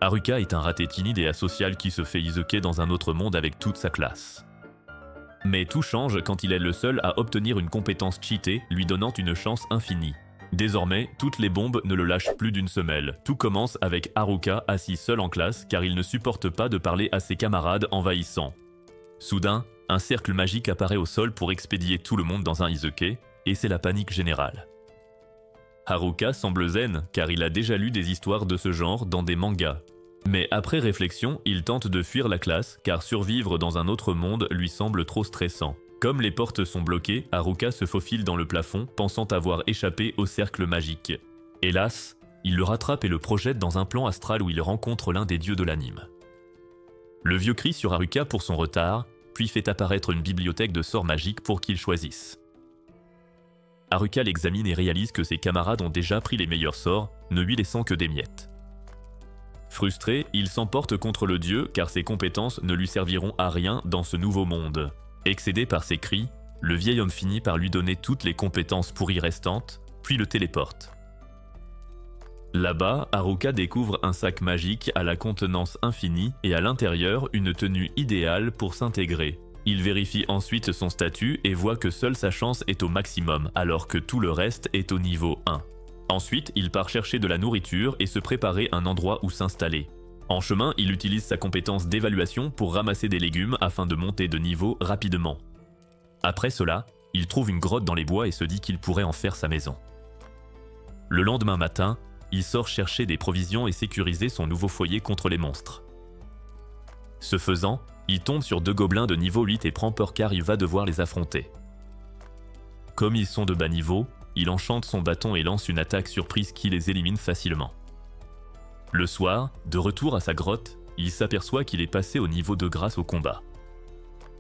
Haruka est un raté timide et asocial qui se fait isekai dans un autre monde avec toute sa classe. Mais tout change quand il est le seul à obtenir une compétence cheatée, lui donnant une chance infinie. Désormais, toutes les bombes ne le lâchent plus d'une semelle. Tout commence avec Haruka assis seul en classe car il ne supporte pas de parler à ses camarades envahissants. Soudain, un cercle magique apparaît au sol pour expédier tout le monde dans un isekai, et c'est la panique générale. Haruka semble zen car il a déjà lu des histoires de ce genre dans des mangas. Mais après réflexion, il tente de fuir la classe car survivre dans un autre monde lui semble trop stressant. Comme les portes sont bloquées, Haruka se faufile dans le plafond, pensant avoir échappé au cercle magique. Hélas, il le rattrape et le projette dans un plan astral où il rencontre l'un des dieux de l'anime. Le vieux crie sur Haruka pour son retard, puis fait apparaître une bibliothèque de sorts magiques pour qu'il choisisse. Haruka l'examine et réalise que ses camarades ont déjà pris les meilleurs sorts, ne lui laissant que des miettes. Frustré, il s'emporte contre le dieu car ses compétences ne lui serviront à rien dans ce nouveau monde. Excédé par ses cris, le vieil homme finit par lui donner toutes les compétences pourries restantes, puis le téléporte. Là-bas, Haruka découvre un sac magique à la contenance infinie et à l'intérieur une tenue idéale pour s'intégrer. Il vérifie ensuite son statut et voit que seule sa chance est au maximum, alors que tout le reste est au niveau 1. Ensuite, il part chercher de la nourriture et se préparer un endroit où s'installer. En chemin, il utilise sa compétence d'évaluation pour ramasser des légumes afin de monter de niveau rapidement. Après cela, il trouve une grotte dans les bois et se dit qu'il pourrait en faire sa maison. Le lendemain matin, il sort chercher des provisions et sécuriser son nouveau foyer contre les monstres. Ce faisant, il tombe sur 2 gobelins de niveau 8 et prend peur car il va devoir les affronter. Comme ils sont de bas niveau, il enchante son bâton et lance une attaque surprise qui les élimine facilement. Le soir, de retour à sa grotte, il s'aperçoit qu'il est passé au niveau 2 grâce au combat.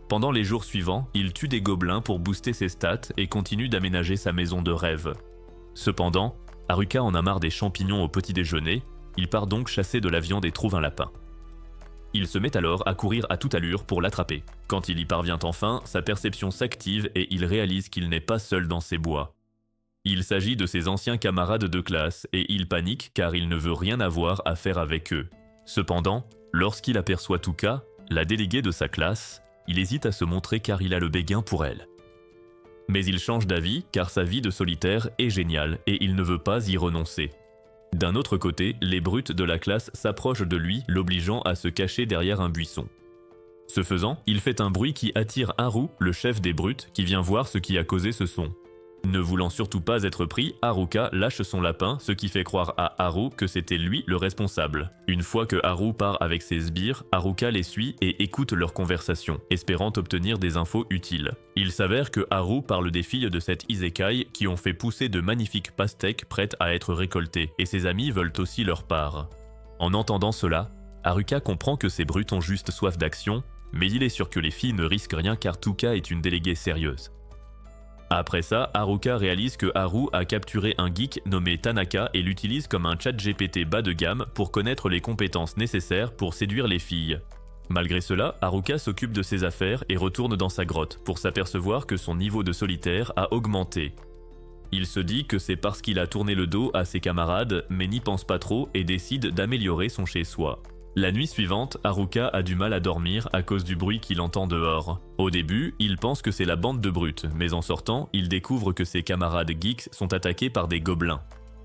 Pendant les jours suivants, il tue des gobelins pour booster ses stats et continue d'aménager sa maison de rêve. Cependant, Haruka en a marre des champignons au petit déjeuner, il part donc chasser de la viande et trouve un lapin. Il se met alors à courir à toute allure pour l'attraper. Quand il y parvient enfin, sa perception s'active et il réalise qu'il n'est pas seul dans ces bois. Il s'agit de ses anciens camarades de classe et il panique car il ne veut rien avoir à faire avec eux. Cependant, lorsqu'il aperçoit Tuka, la déléguée de sa classe, il hésite à se montrer car il a le béguin pour elle. Mais il change d'avis car sa vie de solitaire est géniale et il ne veut pas y renoncer. D'un autre côté, les brutes de la classe s'approchent de lui, l'obligeant à se cacher derrière un buisson. Ce faisant, il fait un bruit qui attire Haru, le chef des brutes, qui vient voir ce qui a causé ce son. Ne voulant surtout pas être pris, Haruka lâche son lapin, ce qui fait croire à Haru que c'était lui le responsable. Une fois que Haru part avec ses sbires, Haruka les suit et écoute leur conversation, espérant obtenir des infos utiles. Il s'avère que Haru parle des filles de cette isekai qui ont fait pousser de magnifiques pastèques prêtes à être récoltées, et ses amis veulent aussi leur part. En entendant cela, Haruka comprend que ces brutes ont juste soif d'action, mais il est sûr que les filles ne risquent rien car Tuka est une déléguée sérieuse. Après ça, Haruka réalise que Haru a capturé un geek nommé Tanaka et l'utilise comme un chat GPT bas de gamme pour connaître les compétences nécessaires pour séduire les filles. Malgré cela, Haruka s'occupe de ses affaires et retourne dans sa grotte pour s'apercevoir que son niveau de solitaire a augmenté. Il se dit que c'est parce qu'il a tourné le dos à ses camarades, mais n'y pense pas trop et décide d'améliorer son chez-soi. La nuit suivante, Haruka a du mal à dormir à cause du bruit qu'il entend dehors. Au début, il pense que c'est la bande de brutes, mais en sortant, il découvre que ses camarades geeks sont attaqués par des gobelins.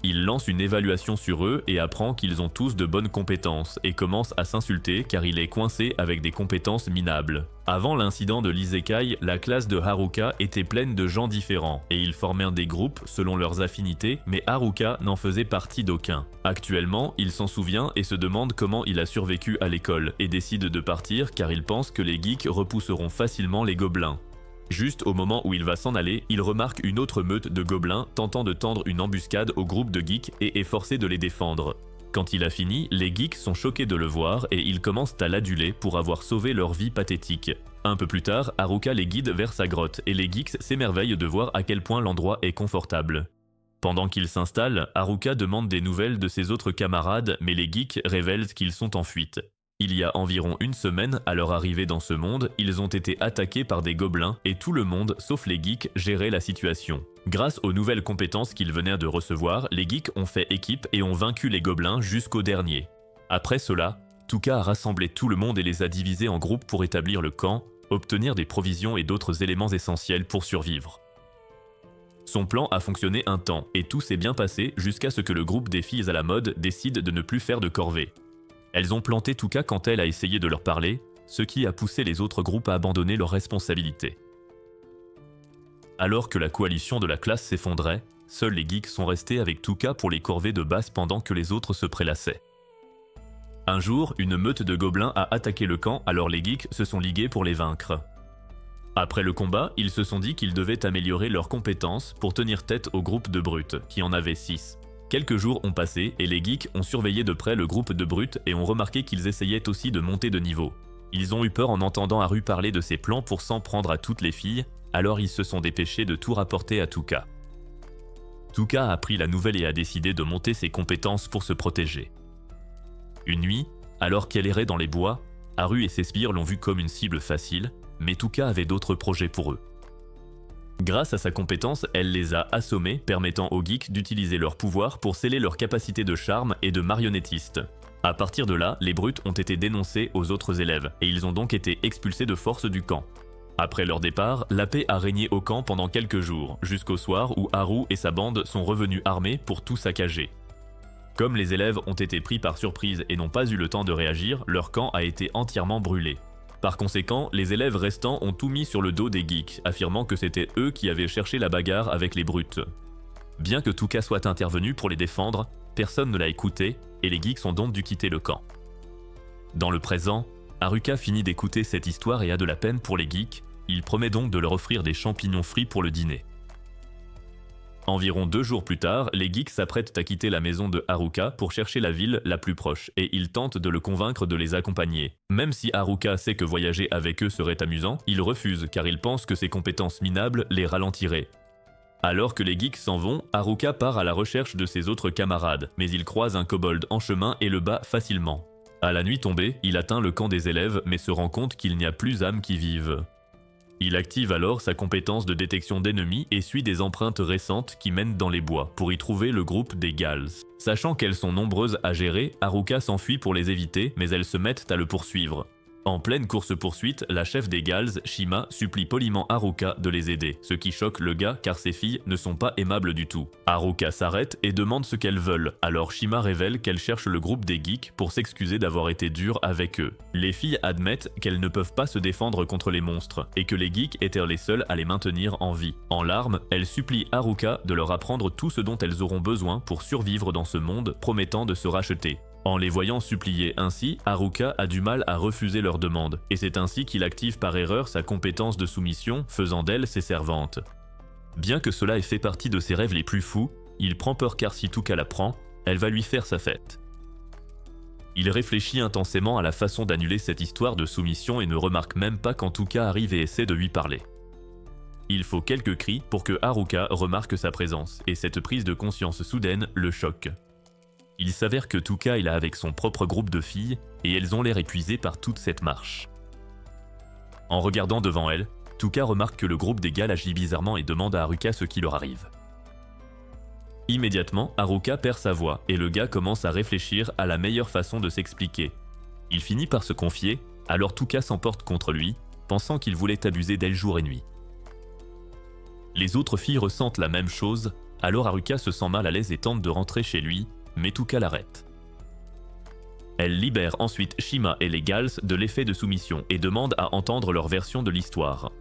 Il lance une évaluation sur eux et apprend qu'ils ont tous de bonnes compétences et commence à s'insulter car il est coincé avec des compétences minables. Avant l'incident de l'isekai, la classe de Haruka était pleine de gens différents et ils formaient des groupes selon leurs affinités, mais Haruka n'en faisait partie d'aucun. Actuellement, il s'en souvient et se demande comment il a survécu à l'école et décide de partir car il pense que les geeks repousseront facilement les gobelins. Juste au moment où il va s'en aller, il remarque une autre meute de gobelins tentant de tendre une embuscade au groupe de geeks et est forcé de les défendre. Quand il a fini, les geeks sont choqués de le voir et ils commencent à l'aduler pour avoir sauvé leur vie pathétique. Un peu plus tard, Haruka les guide vers sa grotte et les geeks s'émerveillent de voir à quel point l'endroit est confortable. Pendant qu'il s'installe, Haruka demande des nouvelles de ses autres camarades mais les geeks révèlent qu'ils sont en fuite. Il y a environ une semaine, à leur arrivée dans ce monde, ils ont été attaqués par des gobelins et tout le monde, sauf les geeks, gérait la situation. Grâce aux nouvelles compétences qu'ils venaient de recevoir, les geeks ont fait équipe et ont vaincu les gobelins jusqu'au dernier. Après cela, Tuka a rassemblé tout le monde et les a divisés en groupes pour établir le camp, obtenir des provisions et d'autres éléments essentiels pour survivre. Son plan a fonctionné un temps et tout s'est bien passé jusqu'à ce que le groupe des filles à la mode décide de ne plus faire de corvée. Elles ont planté Tuka quand elle a essayé de leur parler, ce qui a poussé les autres groupes à abandonner leurs responsabilités. Alors que la coalition de la classe s'effondrait, seuls les geeks sont restés avec Tuka pour les corvées de base pendant que les autres se prélassaient. Un jour, une meute de gobelins a attaqué le camp, alors les geeks se sont ligués pour les vaincre. Après le combat, ils se sont dit qu'ils devaient améliorer leurs compétences pour tenir tête au groupe de brutes, qui en avait 6. Quelques jours ont passé et les geeks ont surveillé de près le groupe de brutes et ont remarqué qu'ils essayaient aussi de monter de niveau. Ils ont eu peur en entendant Haru parler de ses plans pour s'en prendre à toutes les filles, alors ils se sont dépêchés de tout rapporter à Tuka. Tuka a appris la nouvelle et a décidé de monter ses compétences pour se protéger. Une nuit, alors qu'elle errait dans les bois, Haru et ses sbires l'ont vue comme une cible facile, mais Tuka avait d'autres projets pour eux. Grâce à sa compétence, elle les a assommés, permettant aux geeks d'utiliser leur pouvoir pour sceller leurs capacités de charme et de marionnettiste. À partir de là, les brutes ont été dénoncés aux autres élèves, et ils ont donc été expulsés de force du camp. Après leur départ, la paix a régné au camp pendant quelques jours, jusqu'au soir où Haru et sa bande sont revenus armés pour tout saccager. Comme les élèves ont été pris par surprise et n'ont pas eu le temps de réagir, leur camp a été entièrement brûlé. Par conséquent, les élèves restants ont tout mis sur le dos des geeks, affirmant que c'était eux qui avaient cherché la bagarre avec les brutes. Bien que Tuka soit intervenu pour les défendre, personne ne l'a écouté et les geeks ont donc dû quitter le camp. Dans le présent, Haruka finit d'écouter cette histoire et a de la peine pour les geeks, il promet donc de leur offrir des champignons frits pour le dîner. Environ 2 jours plus tard, les geeks s'apprêtent à quitter la maison de Haruka pour chercher la ville la plus proche et ils tentent de le convaincre de les accompagner. Même si Haruka sait que voyager avec eux serait amusant, il refuse car il pense que ses compétences minables les ralentiraient. Alors que les geeks s'en vont, Haruka part à la recherche de ses autres camarades, mais il croise un kobold en chemin et le bat facilement. À la nuit tombée, il atteint le camp des élèves mais se rend compte qu'il n'y a plus âmes qui vivent. Il active alors sa compétence de détection d'ennemis et suit des empreintes récentes qui mènent dans les bois pour y trouver le groupe des Gals. Sachant qu'elles sont nombreuses à gérer, Haruka s'enfuit pour les éviter mais elles se mettent à le poursuivre. En pleine course-poursuite, la chef des Gals, Shima, supplie poliment Haruka de les aider, ce qui choque le gars car ses filles ne sont pas aimables du tout. Haruka s'arrête et demande ce qu'elles veulent, alors Shima révèle qu'elle cherche le groupe des geeks pour s'excuser d'avoir été dure avec eux. Les filles admettent qu'elles ne peuvent pas se défendre contre les monstres, et que les geeks étaient les seuls à les maintenir en vie. En larmes, elles supplient Haruka de leur apprendre tout ce dont elles auront besoin pour survivre dans ce monde, promettant de se racheter. En les voyant supplier ainsi, Haruka a du mal à refuser leurs demandes, et c'est ainsi qu'il active par erreur sa compétence de soumission, faisant d'elles ses servantes. Bien que cela ait fait partie de ses rêves les plus fous, il prend peur car si Tuka la prend, elle va lui faire sa fête. Il réfléchit intensément à la façon d'annuler cette histoire de soumission et ne remarque même pas quand Tuka arrive et essaie de lui parler. Il faut quelques cris pour que Haruka remarque sa présence, et cette prise de conscience soudaine le choque. Il s'avère que Tuka est là avec son propre groupe de filles et elles ont l'air épuisées par toute cette marche. En regardant devant elle, Tuka remarque que le groupe des Gals agit bizarrement et demande à Haruka ce qui leur arrive. Immédiatement, Haruka perd sa voix et le gars commence à réfléchir à la meilleure façon de s'expliquer. Il finit par se confier, alors Tuka s'emporte contre lui, pensant qu'il voulait abuser d'elle jour et nuit. Les autres filles ressentent la même chose, alors Haruka se sent mal à l'aise et tente de rentrer chez lui, mais Tuka l'arrête. Elle libère ensuite Shima et les Gals de l'effet de soumission et demande à entendre leur version de l'histoire.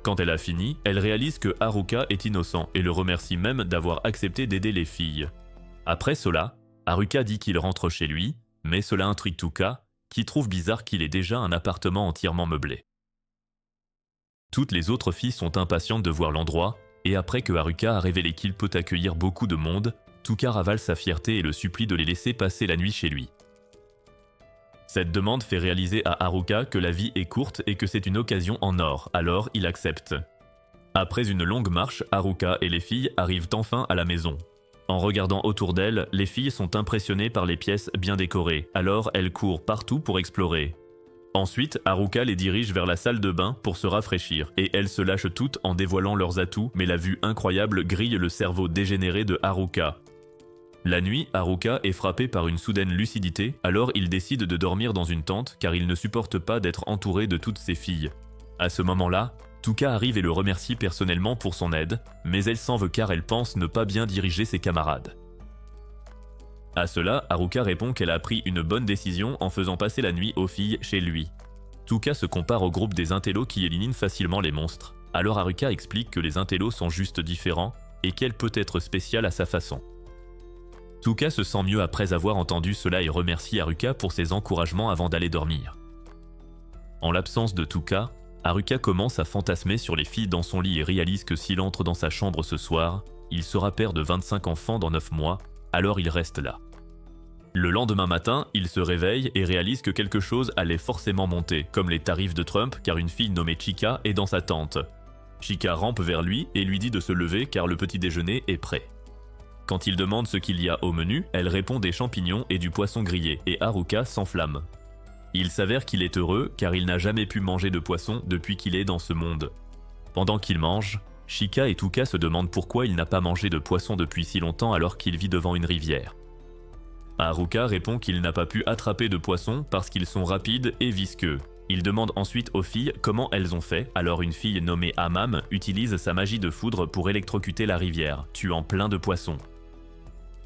Quand elle a fini, elle réalise que Haruka est innocent et le remercie même d'avoir accepté d'aider les filles. Après cela, Haruka dit qu'il rentre chez lui, mais cela intrigue Tuka, qui trouve bizarre qu'il ait déjà un appartement entièrement meublé. Toutes les autres filles sont impatientes de voir l'endroit, et après que Haruka a révélé qu'il peut accueillir beaucoup de monde, Tuka ravale sa fierté et le supplie de les laisser passer la nuit chez lui. Cette demande fait réaliser à Haruka que la vie est courte et que c'est une occasion en or, alors il accepte. Après une longue marche, Haruka et les filles arrivent enfin à la maison. En regardant autour d'elles, les filles sont impressionnées par les pièces bien décorées, alors elles courent partout pour explorer. Ensuite, Haruka les dirige vers la salle de bain pour se rafraîchir, et elles se lâchent toutes en dévoilant leurs atouts, mais la vue incroyable grille le cerveau dégénéré de Haruka. La nuit, Haruka est frappé par une soudaine lucidité, alors il décide de dormir dans une tente car il ne supporte pas d'être entouré de toutes ses filles. À ce moment-là, Tuka arrive et le remercie personnellement pour son aide, mais elle s'en veut car elle pense ne pas bien diriger ses camarades. À cela, Haruka répond qu'elle a pris une bonne décision en faisant passer la nuit aux filles chez lui. Tuka se compare au groupe des intellos qui éliminent facilement les monstres. Alors Haruka explique que les intellos sont juste différents et qu'elle peut être spéciale à sa façon. Tuka se sent mieux après avoir entendu cela et remercie Haruka pour ses encouragements avant d'aller dormir. En l'absence de Tuka, Haruka commence à fantasmer sur les filles dans son lit et réalise que s'il entre dans sa chambre ce soir, il sera père de 25 enfants dans 9 mois, alors il reste là. Le lendemain matin, il se réveille et réalise que quelque chose allait forcément monter, comme les tarifs de Trump car une fille nommée Chika est dans sa tente. Chika rampe vers lui et lui dit de se lever car le petit déjeuner est prêt. Quand il demande ce qu'il y a au menu, elle répond des champignons et du poisson grillé et Haruka s'enflamme. Il s'avère qu'il est heureux car il n'a jamais pu manger de poisson depuis qu'il est dans ce monde. Pendant qu'il mange, Chika et Tuka se demandent pourquoi il n'a pas mangé de poisson depuis si longtemps alors qu'il vit devant une rivière. Haruka répond qu'il n'a pas pu attraper de poissons parce qu'ils sont rapides et visqueux. Il demande ensuite aux filles comment elles ont fait, alors une fille nommée Amam utilise sa magie de foudre pour électrocuter la rivière, tuant plein de poissons.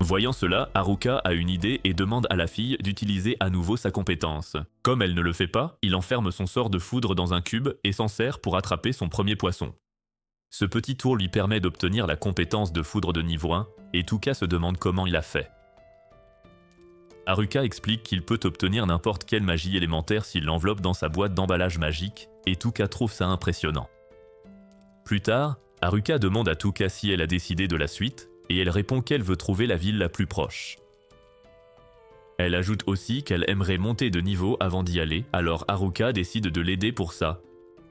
Voyant cela, Haruka a une idée et demande à la fille d'utiliser à nouveau sa compétence. Comme elle ne le fait pas, il enferme son sort de foudre dans un cube et s'en sert pour attraper son premier poisson. Ce petit tour lui permet d'obtenir la compétence de foudre de niveau 1 et Tuka se demande comment il a fait. Haruka explique qu'il peut obtenir n'importe quelle magie élémentaire s'il l'enveloppe dans sa boîte d'emballage magique et Tuka trouve ça impressionnant. Plus tard, Haruka demande à Tuka si elle a décidé de la suite et elle répond qu'elle veut trouver la ville la plus proche. Elle ajoute aussi qu'elle aimerait monter de niveau avant d'y aller, alors Haruka décide de l'aider pour ça.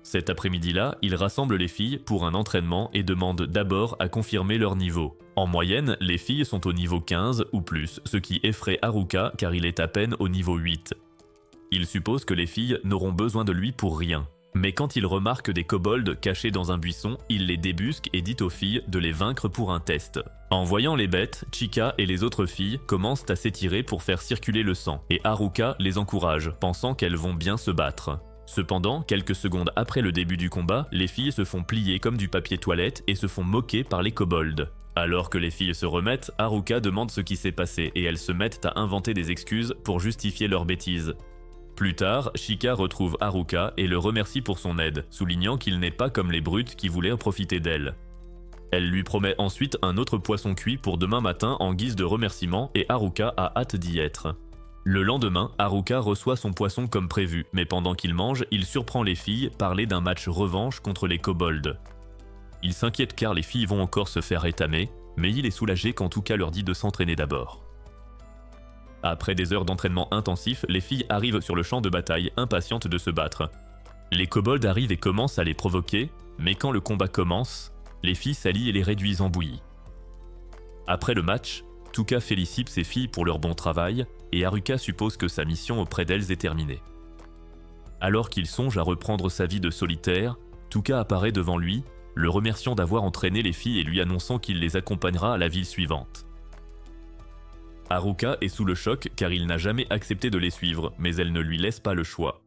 Cet après-midi-là, il rassemble les filles pour un entraînement et demande d'abord à confirmer leur niveau. En moyenne, les filles sont au niveau 15 ou plus, ce qui effraie Haruka car il est à peine au niveau 8. Il suppose que les filles n'auront besoin de lui pour rien. Mais quand il remarque des kobolds cachés dans un buisson, il les débusque et dit aux filles de les vaincre pour un test. En voyant les bêtes, Chika et les autres filles commencent à s'étirer pour faire circuler le sang, et Haruka les encourage, pensant qu'elles vont bien se battre. Cependant, quelques secondes après le début du combat, les filles se font plier comme du papier toilette et se font moquer par les kobolds. Alors que les filles se remettent, Haruka demande ce qui s'est passé et elles se mettent à inventer des excuses pour justifier leurs bêtises. Plus tard, Chika retrouve Haruka et le remercie pour son aide, soulignant qu'il n'est pas comme les brutes qui voulaient en profiter d'elle. Elle lui promet ensuite un autre poisson cuit pour demain matin en guise de remerciement et Haruka a hâte d'y être. Le lendemain, Haruka reçoit son poisson comme prévu, mais pendant qu'il mange, il surprend les filles parler d'un match revanche contre les kobolds. Il s'inquiète car les filles vont encore se faire étamer, mais il est soulagé quand Tuka leur dit de s'entraîner d'abord. Après des heures d'entraînement intensif, les filles arrivent sur le champ de bataille, impatientes de se battre. Les kobolds arrivent et commencent à les provoquer, mais quand le combat commence, les filles s'allient et les réduisent en bouillie. Après le match, Tuka félicite ses filles pour leur bon travail, et Haruka suppose que sa mission auprès d'elles est terminée. Alors qu'il songe à reprendre sa vie de solitaire, Tuka apparaît devant lui, le remerciant d'avoir entraîné les filles et lui annonçant qu'il les accompagnera à la ville suivante. Haruka est sous le choc car il n'a jamais accepté de les suivre, mais elle ne lui laisse pas le choix.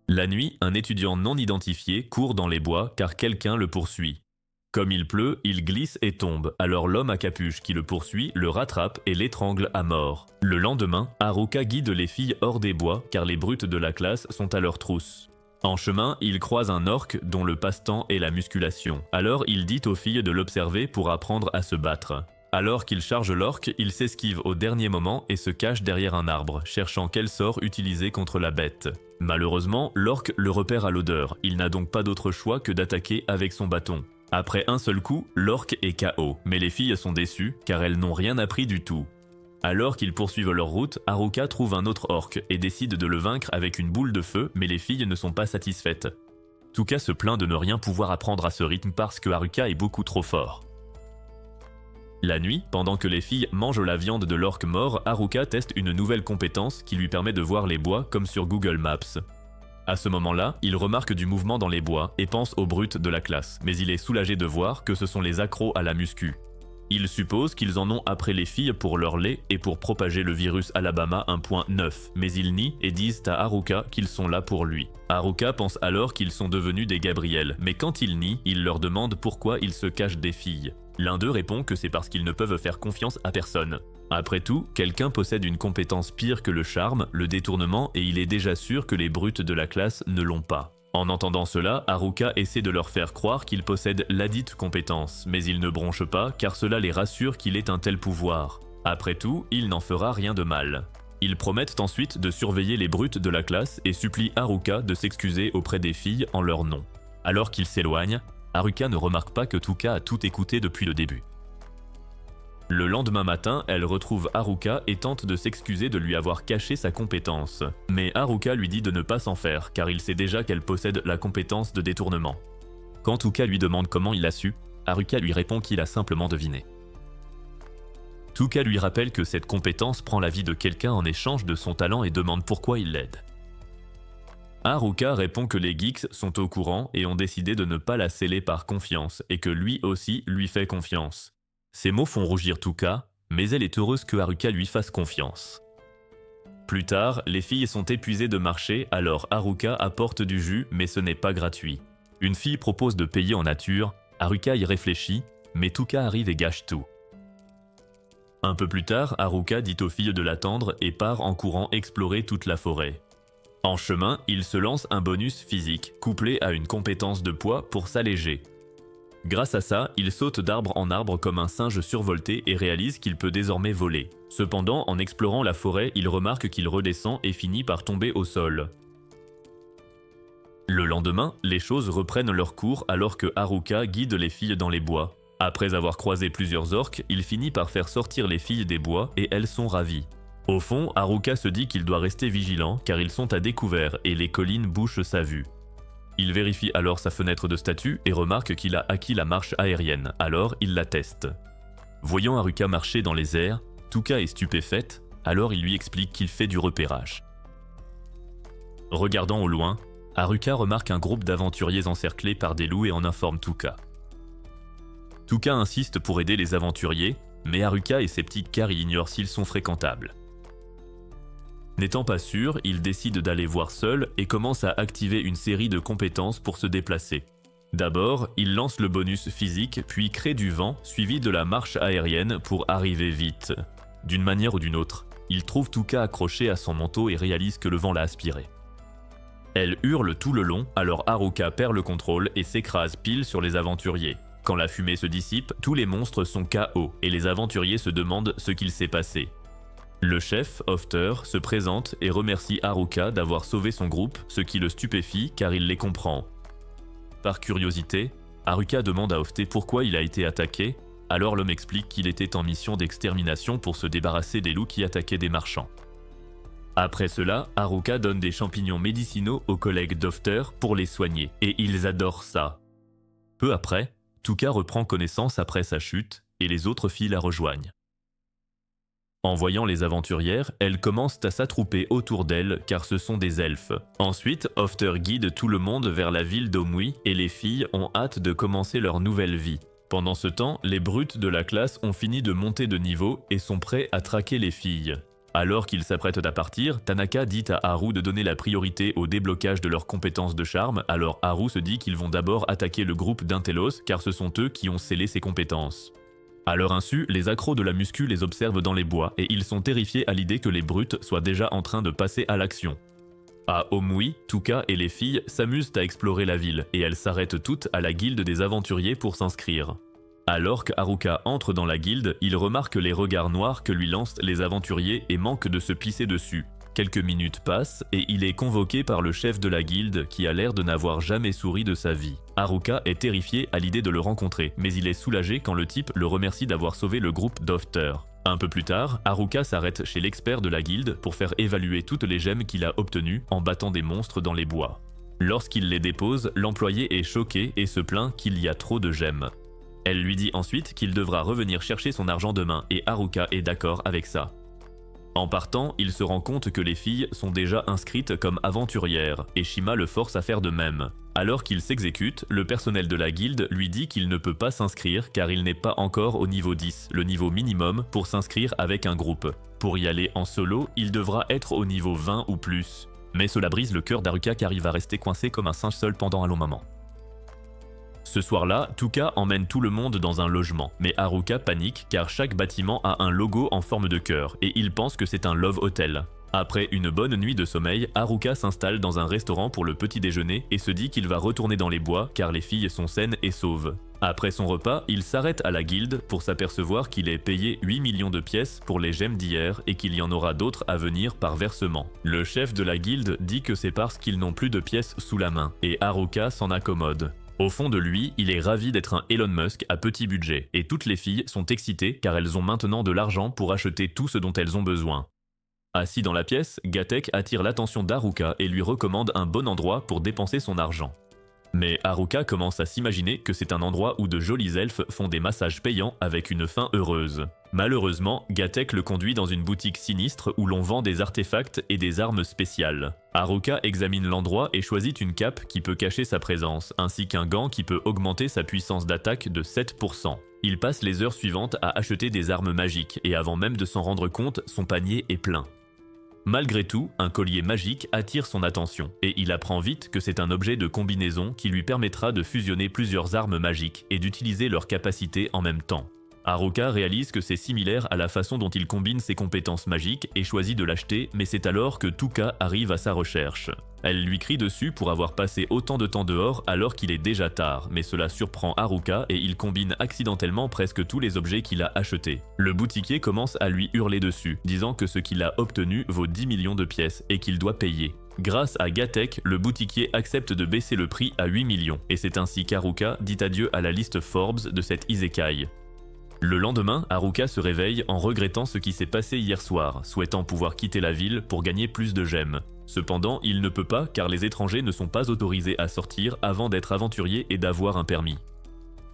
La nuit, un étudiant non identifié court dans les bois car quelqu'un le poursuit. Comme il pleut, il glisse et tombe, alors l'homme à capuche qui le poursuit le rattrape et l'étrangle à mort. Le lendemain, Haruka guide les filles hors des bois car les brutes de la classe sont à leur trousse. En chemin, il croise un orc dont le passe-temps est la musculation. Alors il dit aux filles de l'observer pour apprendre à se battre. Alors qu'il charge l'orc, il s'esquive au dernier moment et se cache derrière un arbre, cherchant quel sort utiliser contre la bête. Malheureusement, l'orc le repère à l'odeur, il n'a donc pas d'autre choix que d'attaquer avec son bâton. Après un seul coup, l'orc est KO, mais les filles sont déçues car elles n'ont rien appris du tout. Alors qu'ils poursuivent leur route, Haruka trouve un autre orc et décide de le vaincre avec une boule de feu, mais les filles ne sont pas satisfaites. Tuka se plaint de ne rien pouvoir apprendre à ce rythme parce que Haruka est beaucoup trop fort. La nuit, pendant que les filles mangent la viande de l'orque mort, Haruka teste une nouvelle compétence qui lui permet de voir les bois comme sur Google Maps. À ce moment-là, il remarque du mouvement dans les bois et pense aux brutes de la classe, mais il est soulagé de voir que ce sont les accros à la muscu. Il suppose qu'ils en ont après les filles pour leur lait et pour propager le virus Alabama 1.9, mais ils nient et disent à Haruka qu'ils sont là pour lui. Haruka pense alors qu'ils sont devenus des Gabriel, mais quand ils nient, il leur demande pourquoi ils se cachent des filles. L'un d'eux répond que c'est parce qu'ils ne peuvent faire confiance à personne. Après tout, quelqu'un possède une compétence pire que le charme, le détournement, et il est déjà sûr que les brutes de la classe ne l'ont pas. En entendant cela, Haruka essaie de leur faire croire qu'il possède ladite compétence, mais il ne bronche pas car cela les rassure qu'il ait un tel pouvoir. Après tout, il n'en fera rien de mal. Ils promettent ensuite de surveiller les brutes de la classe et supplient Haruka de s'excuser auprès des filles en leur nom. Alors qu'ils s'éloignent, Haruka ne remarque pas que Tuka a tout écouté depuis le début. Le lendemain matin, elle retrouve Haruka et tente de s'excuser de lui avoir caché sa compétence. Mais Haruka lui dit de ne pas s'en faire, car il sait déjà qu'elle possède la compétence de détournement. Quand Tuka lui demande comment il a su, Haruka lui répond qu'il a simplement deviné. Tuka lui rappelle que cette compétence prend la vie de quelqu'un en échange de son talent et demande pourquoi il l'aide. Haruka répond que les geeks sont au courant et ont décidé de ne pas la sceller par confiance et que lui aussi lui fait confiance. Ces mots font rougir Tuka, mais elle est heureuse que Haruka lui fasse confiance. Plus tard, les filles sont épuisées de marcher, alors Haruka apporte du jus, mais ce n'est pas gratuit. Une fille propose de payer en nature, Haruka y réfléchit, mais Tuka arrive et gâche tout. Un peu plus tard, Haruka dit aux filles de l'attendre et part en courant explorer toute la forêt. En chemin, il se lance un bonus physique, couplé à une compétence de poids pour s'alléger. Grâce à ça, il saute d'arbre en arbre comme un singe survolté et réalise qu'il peut désormais voler. Cependant, en explorant la forêt, il remarque qu'il redescend et finit par tomber au sol. Le lendemain, les choses reprennent leur cours alors que Haruka guide les filles dans les bois. Après avoir croisé plusieurs orques, il finit par faire sortir les filles des bois et elles sont ravies. Au fond, Haruka se dit qu'il doit rester vigilant car ils sont à découvert et les collines bouchent sa vue. Il vérifie alors sa fenêtre de statut et remarque qu'il a acquis la marche aérienne, alors il la teste. Voyant Haruka marcher dans les airs, Tuka est stupéfaite, alors il lui explique qu'il fait du repérage. Regardant au loin, Haruka remarque un groupe d'aventuriers encerclés par des loups et en informe Tuka. Tuka insiste pour aider les aventuriers, mais Haruka est sceptique car il ignore s'ils sont fréquentables. N'étant pas sûr, il décide d'aller voir seul et commence à activer une série de compétences pour se déplacer. D'abord, il lance le bonus physique, puis crée du vent, suivi de la marche aérienne pour arriver vite. D'une manière ou d'une autre, il trouve Tuka accroché à son manteau et réalise que le vent l'a aspiré. Elle hurle tout le long, alors Haruka perd le contrôle et s'écrase pile sur les aventuriers. Quand la fumée se dissipe, tous les monstres sont KO et les aventuriers se demandent ce qu'il s'est passé. Le chef, Hofter, se présente et remercie Haruka d'avoir sauvé son groupe, ce qui le stupéfie car il les comprend. Par curiosité, Haruka demande à Hofter pourquoi il a été attaqué, alors l'homme explique qu'il était en mission d'extermination pour se débarrasser des loups qui attaquaient des marchands. Après cela, Haruka donne des champignons médicinaux aux collègues d'Hofter pour les soigner, et ils adorent ça. Peu après, Tuka reprend connaissance après sa chute, et les autres filles la rejoignent. En voyant les aventurières, elles commencent à s'attrouper autour d'elles car ce sont des elfes. Ensuite, Hofter guide tout le monde vers la ville d'Omui et les filles ont hâte de commencer leur nouvelle vie. Pendant ce temps, les brutes de la classe ont fini de monter de niveau et sont prêts à traquer les filles. Alors qu'ils s'apprêtent à partir, Tanaka dit à Haru de donner la priorité au déblocage de leurs compétences de charme, alors Haru se dit qu'ils vont d'abord attaquer le groupe d'Intelos car ce sont eux qui ont scellé ses compétences. À leur insu, les accros de la muscu les observent dans les bois et ils sont terrifiés à l'idée que les brutes soient déjà en train de passer à l'action. À Omui, Tuka et les filles s'amusent à explorer la ville et elles s'arrêtent toutes à la guilde des aventuriers pour s'inscrire. Alors que Haruka entre dans la guilde, il remarque les regards noirs que lui lancent les aventuriers et manque de se pisser dessus. Quelques minutes passent et il est convoqué par le chef de la guilde qui a l'air de n'avoir jamais souri de sa vie. Haruka est terrifié à l'idée de le rencontrer, mais il est soulagé quand le type le remercie d'avoir sauvé le groupe d'Hofter. Un peu plus tard, Haruka s'arrête chez l'expert de la guilde pour faire évaluer toutes les gemmes qu'il a obtenues en battant des monstres dans les bois. Lorsqu'il les dépose, l'employé est choqué et se plaint qu'il y a trop de gemmes. Elle lui dit ensuite qu'il devra revenir chercher son argent demain et Haruka est d'accord avec ça. En partant, il se rend compte que les filles sont déjà inscrites comme aventurières et Shima le force à faire de même. Alors qu'il s'exécute, le personnel de la guilde lui dit qu'il ne peut pas s'inscrire car il n'est pas encore au niveau 10, le niveau minimum pour s'inscrire avec un groupe. Pour y aller en solo, il devra être au niveau 20 ou plus. Mais cela brise le cœur d'Haruka car il va rester coincé comme un singe seul pendant un long moment. Ce soir-là, Tuka emmène tout le monde dans un logement, mais Haruka panique car chaque bâtiment a un logo en forme de cœur et il pense que c'est un love hotel. Après une bonne nuit de sommeil, Haruka s'installe dans un restaurant pour le petit déjeuner et se dit qu'il va retourner dans les bois car les filles sont saines et sauves. Après son repas, il s'arrête à la guilde pour s'apercevoir qu'il est payé 8 millions de pièces pour les gemmes d'hier et qu'il y en aura d'autres à venir par versement. Le chef de la guilde dit que c'est parce qu'ils n'ont plus de pièces sous la main et Haruka s'en accommode. Au fond de lui, il est ravi d'être un Elon Musk à petit budget et toutes les filles sont excitées car elles ont maintenant de l'argent pour acheter tout ce dont elles ont besoin. Assis dans la pièce, Gatek attire l'attention d'Haruka et lui recommande un bon endroit pour dépenser son argent. Mais Haruka commence à s'imaginer que c'est un endroit où de jolis elfes font des massages payants avec une fin heureuse. Malheureusement, Gatek le conduit dans une boutique sinistre où l'on vend des artefacts et des armes spéciales. Haruka examine l'endroit et choisit une cape qui peut cacher sa présence, ainsi qu'un gant qui peut augmenter sa puissance d'attaque de 7%. Il passe les heures suivantes à acheter des armes magiques et avant même de s'en rendre compte, son panier est plein. Malgré tout, un collier magique attire son attention, et il apprend vite que c'est un objet de combinaison qui lui permettra de fusionner plusieurs armes magiques et d'utiliser leurs capacités en même temps. Haruka réalise que c'est similaire à la façon dont il combine ses compétences magiques et choisit de l'acheter, mais c'est alors que Tuka arrive à sa recherche. Elle lui crie dessus pour avoir passé autant de temps dehors alors qu'il est déjà tard, mais cela surprend Haruka et il combine accidentellement presque tous les objets qu'il a achetés. Le boutiquier commence à lui hurler dessus, disant que ce qu'il a obtenu vaut 10 millions de pièces et qu'il doit payer. Grâce à Gatek, le boutiquier accepte de baisser le prix à 8 millions, et c'est ainsi qu'Haruka dit adieu à la liste Forbes de cette isekai. Le lendemain, Haruka se réveille en regrettant ce qui s'est passé hier soir, souhaitant pouvoir quitter la ville pour gagner plus de gemmes. Cependant, il ne peut pas car les étrangers ne sont pas autorisés à sortir avant d'être aventurier et d'avoir un permis.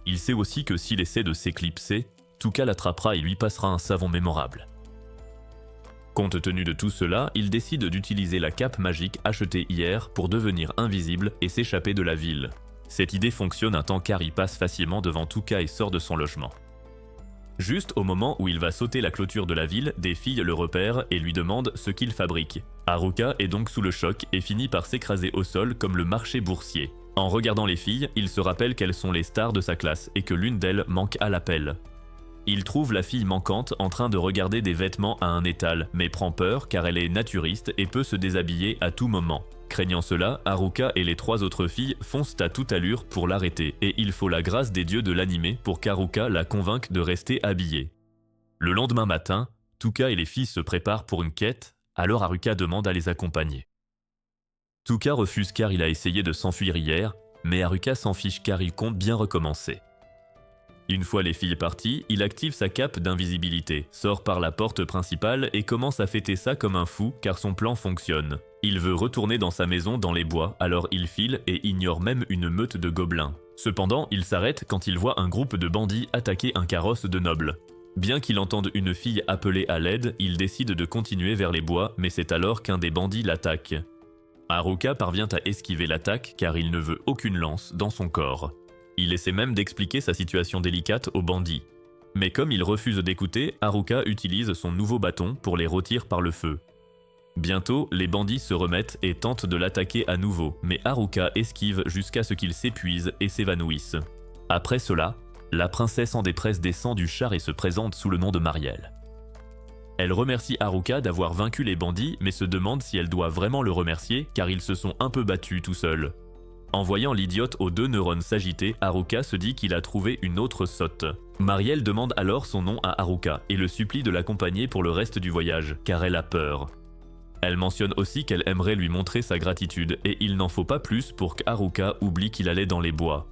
Il sait aussi que s'il essaie de s'éclipser, Tuka l'attrapera et lui passera un savon mémorable. Compte tenu de tout cela, il décide d'utiliser la cape magique achetée hier pour devenir invisible et s'échapper de la ville. Cette idée fonctionne un temps car il passe facilement devant Tuka et sort de son logement. Juste au moment où il va sauter la clôture de la ville, des filles le repèrent et lui demandent ce qu'il fabrique. Haruka est donc sous le choc et finit par s'écraser au sol comme le marché boursier. En regardant les filles, il se rappelle qu'elles sont les stars de sa classe et que l'une d'elles manque à l'appel. Il trouve la fille manquante en train de regarder des vêtements à un étal, mais prend peur car elle est naturiste et peut se déshabiller à tout moment. Craignant cela, Haruka et les 3 autres filles foncent à toute allure pour l'arrêter, et il faut la grâce des dieux de l'anime pour qu'Haruka la convainque de rester habillée. Le lendemain matin, Tuka et les filles se préparent pour une quête, alors Haruka demande à les accompagner. Tuka refuse car il a essayé de s'enfuir hier, mais Haruka s'en fiche car il compte bien recommencer. Une fois les filles parties, il active sa cape d'invisibilité, sort par la porte principale et commence à fêter ça comme un fou car son plan fonctionne. Il veut retourner dans sa maison dans les bois, alors il file et ignore même une meute de gobelins. Cependant, il s'arrête quand il voit un groupe de bandits attaquer un carrosse de nobles. Bien qu'il entende une fille appeler à l'aide, il décide de continuer vers les bois, mais c'est alors qu'un des bandits l'attaque. Haruka parvient à esquiver l'attaque car il ne veut aucune lance dans son corps. Il essaie même d'expliquer sa situation délicate aux bandits. Mais comme il refuse d'écouter, Haruka utilise son nouveau bâton pour les rôtir par le feu. Bientôt, les bandits se remettent et tentent de l'attaquer à nouveau, mais Haruka esquive jusqu'à ce qu'il s'épuise et s'évanouisse. Après cela, la princesse en détresse descend du char et se présente sous le nom de Marielle. Elle remercie Haruka d'avoir vaincu les bandits, mais se demande si elle doit vraiment le remercier car ils se sont un peu battus tout seuls. En voyant l'idiote aux 2 neurones s'agiter, Haruka se dit qu'il a trouvé une autre sotte. Marielle demande alors son nom à Haruka et le supplie de l'accompagner pour le reste du voyage, car elle a peur. Elle mentionne aussi qu'elle aimerait lui montrer sa gratitude et il n'en faut pas plus pour qu'Haruka oublie qu'il allait dans les bois.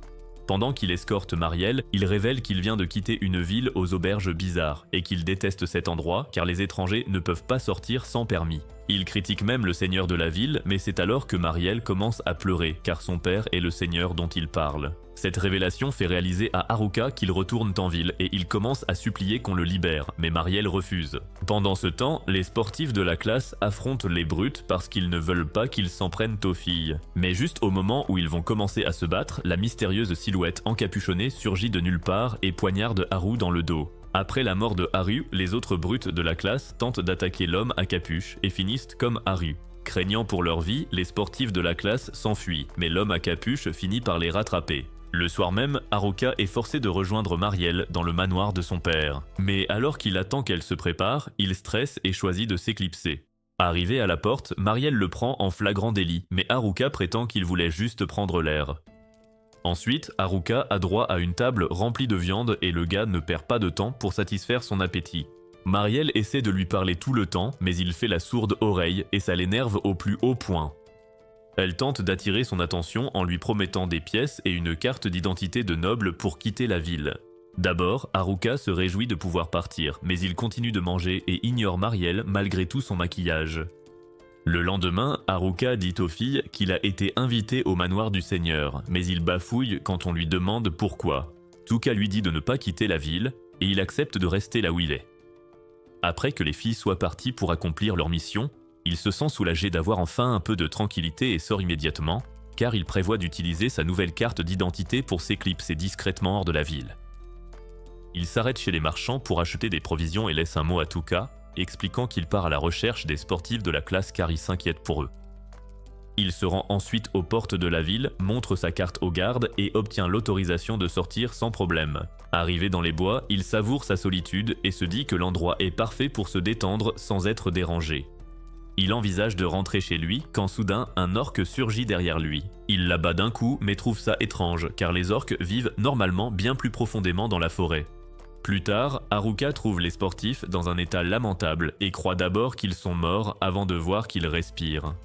Pendant qu'il escorte Marielle, il révèle qu'il vient de quitter une ville aux auberges bizarres et qu'il déteste cet endroit car les étrangers ne peuvent pas sortir sans permis. Il critique même le seigneur de la ville, mais c'est alors que Mariel commence à pleurer, car son père est le seigneur dont il parle. Cette révélation fait réaliser à Haruka qu'il retourne en ville et il commence à supplier qu'on le libère, mais Mariel refuse. Pendant ce temps, les sportifs de la classe affrontent les brutes parce qu'ils ne veulent pas qu'ils s'en prennent aux filles. Mais juste au moment où ils vont commencer à se battre, la mystérieuse silhouette encapuchonnée surgit de nulle part et poignarde Haru dans le dos. Après la mort de Haru, les autres brutes de la classe tentent d'attaquer l'homme à capuche et finissent comme Haru. Craignant pour leur vie, les sportifs de la classe s'enfuient, mais l'homme à capuche finit par les rattraper. Le soir même, Haruka est forcé de rejoindre Mariel dans le manoir de son père. Mais alors qu'il attend qu'elle se prépare, il stresse et choisit de s'éclipser. Arrivé à la porte, Mariel le prend en flagrant délit, mais Haruka prétend qu'il voulait juste prendre l'air. Ensuite, Haruka a droit à une table remplie de viande et le gars ne perd pas de temps pour satisfaire son appétit. Mariel essaie de lui parler tout le temps, mais il fait la sourde oreille et ça l'énerve au plus haut point. Elle tente d'attirer son attention en lui promettant des pièces et une carte d'identité de noble pour quitter la ville. D'abord, Haruka se réjouit de pouvoir partir, mais il continue de manger et ignore Mariel malgré tout son maquillage. Le lendemain, Haruka dit aux filles qu'il a été invité au manoir du seigneur, mais il bafouille quand on lui demande pourquoi. Tuka lui dit de ne pas quitter la ville, et il accepte de rester là où il est. Après que les filles soient parties pour accomplir leur mission, il se sent soulagé d'avoir enfin un peu de tranquillité et sort immédiatement, car il prévoit d'utiliser sa nouvelle carte d'identité pour s'éclipser discrètement hors de la ville. Il s'arrête chez les marchands pour acheter des provisions et laisse un mot à Tuka, expliquant qu'il part à la recherche des sportifs de la classe car il s'inquiète pour eux. Il se rend ensuite aux portes de la ville, montre sa carte aux gardes et obtient l'autorisation de sortir sans problème. Arrivé dans les bois, il savoure sa solitude et se dit que l'endroit est parfait pour se détendre sans être dérangé. Il envisage de rentrer chez lui quand soudain un orque surgit derrière lui. Il l'abat d'un coup mais trouve ça étrange car les orques vivent normalement bien plus profondément dans la forêt. Plus tard, Haruka trouve les sportifs dans un état lamentable et croit d'abord qu'ils sont morts avant de voir qu'ils respirent.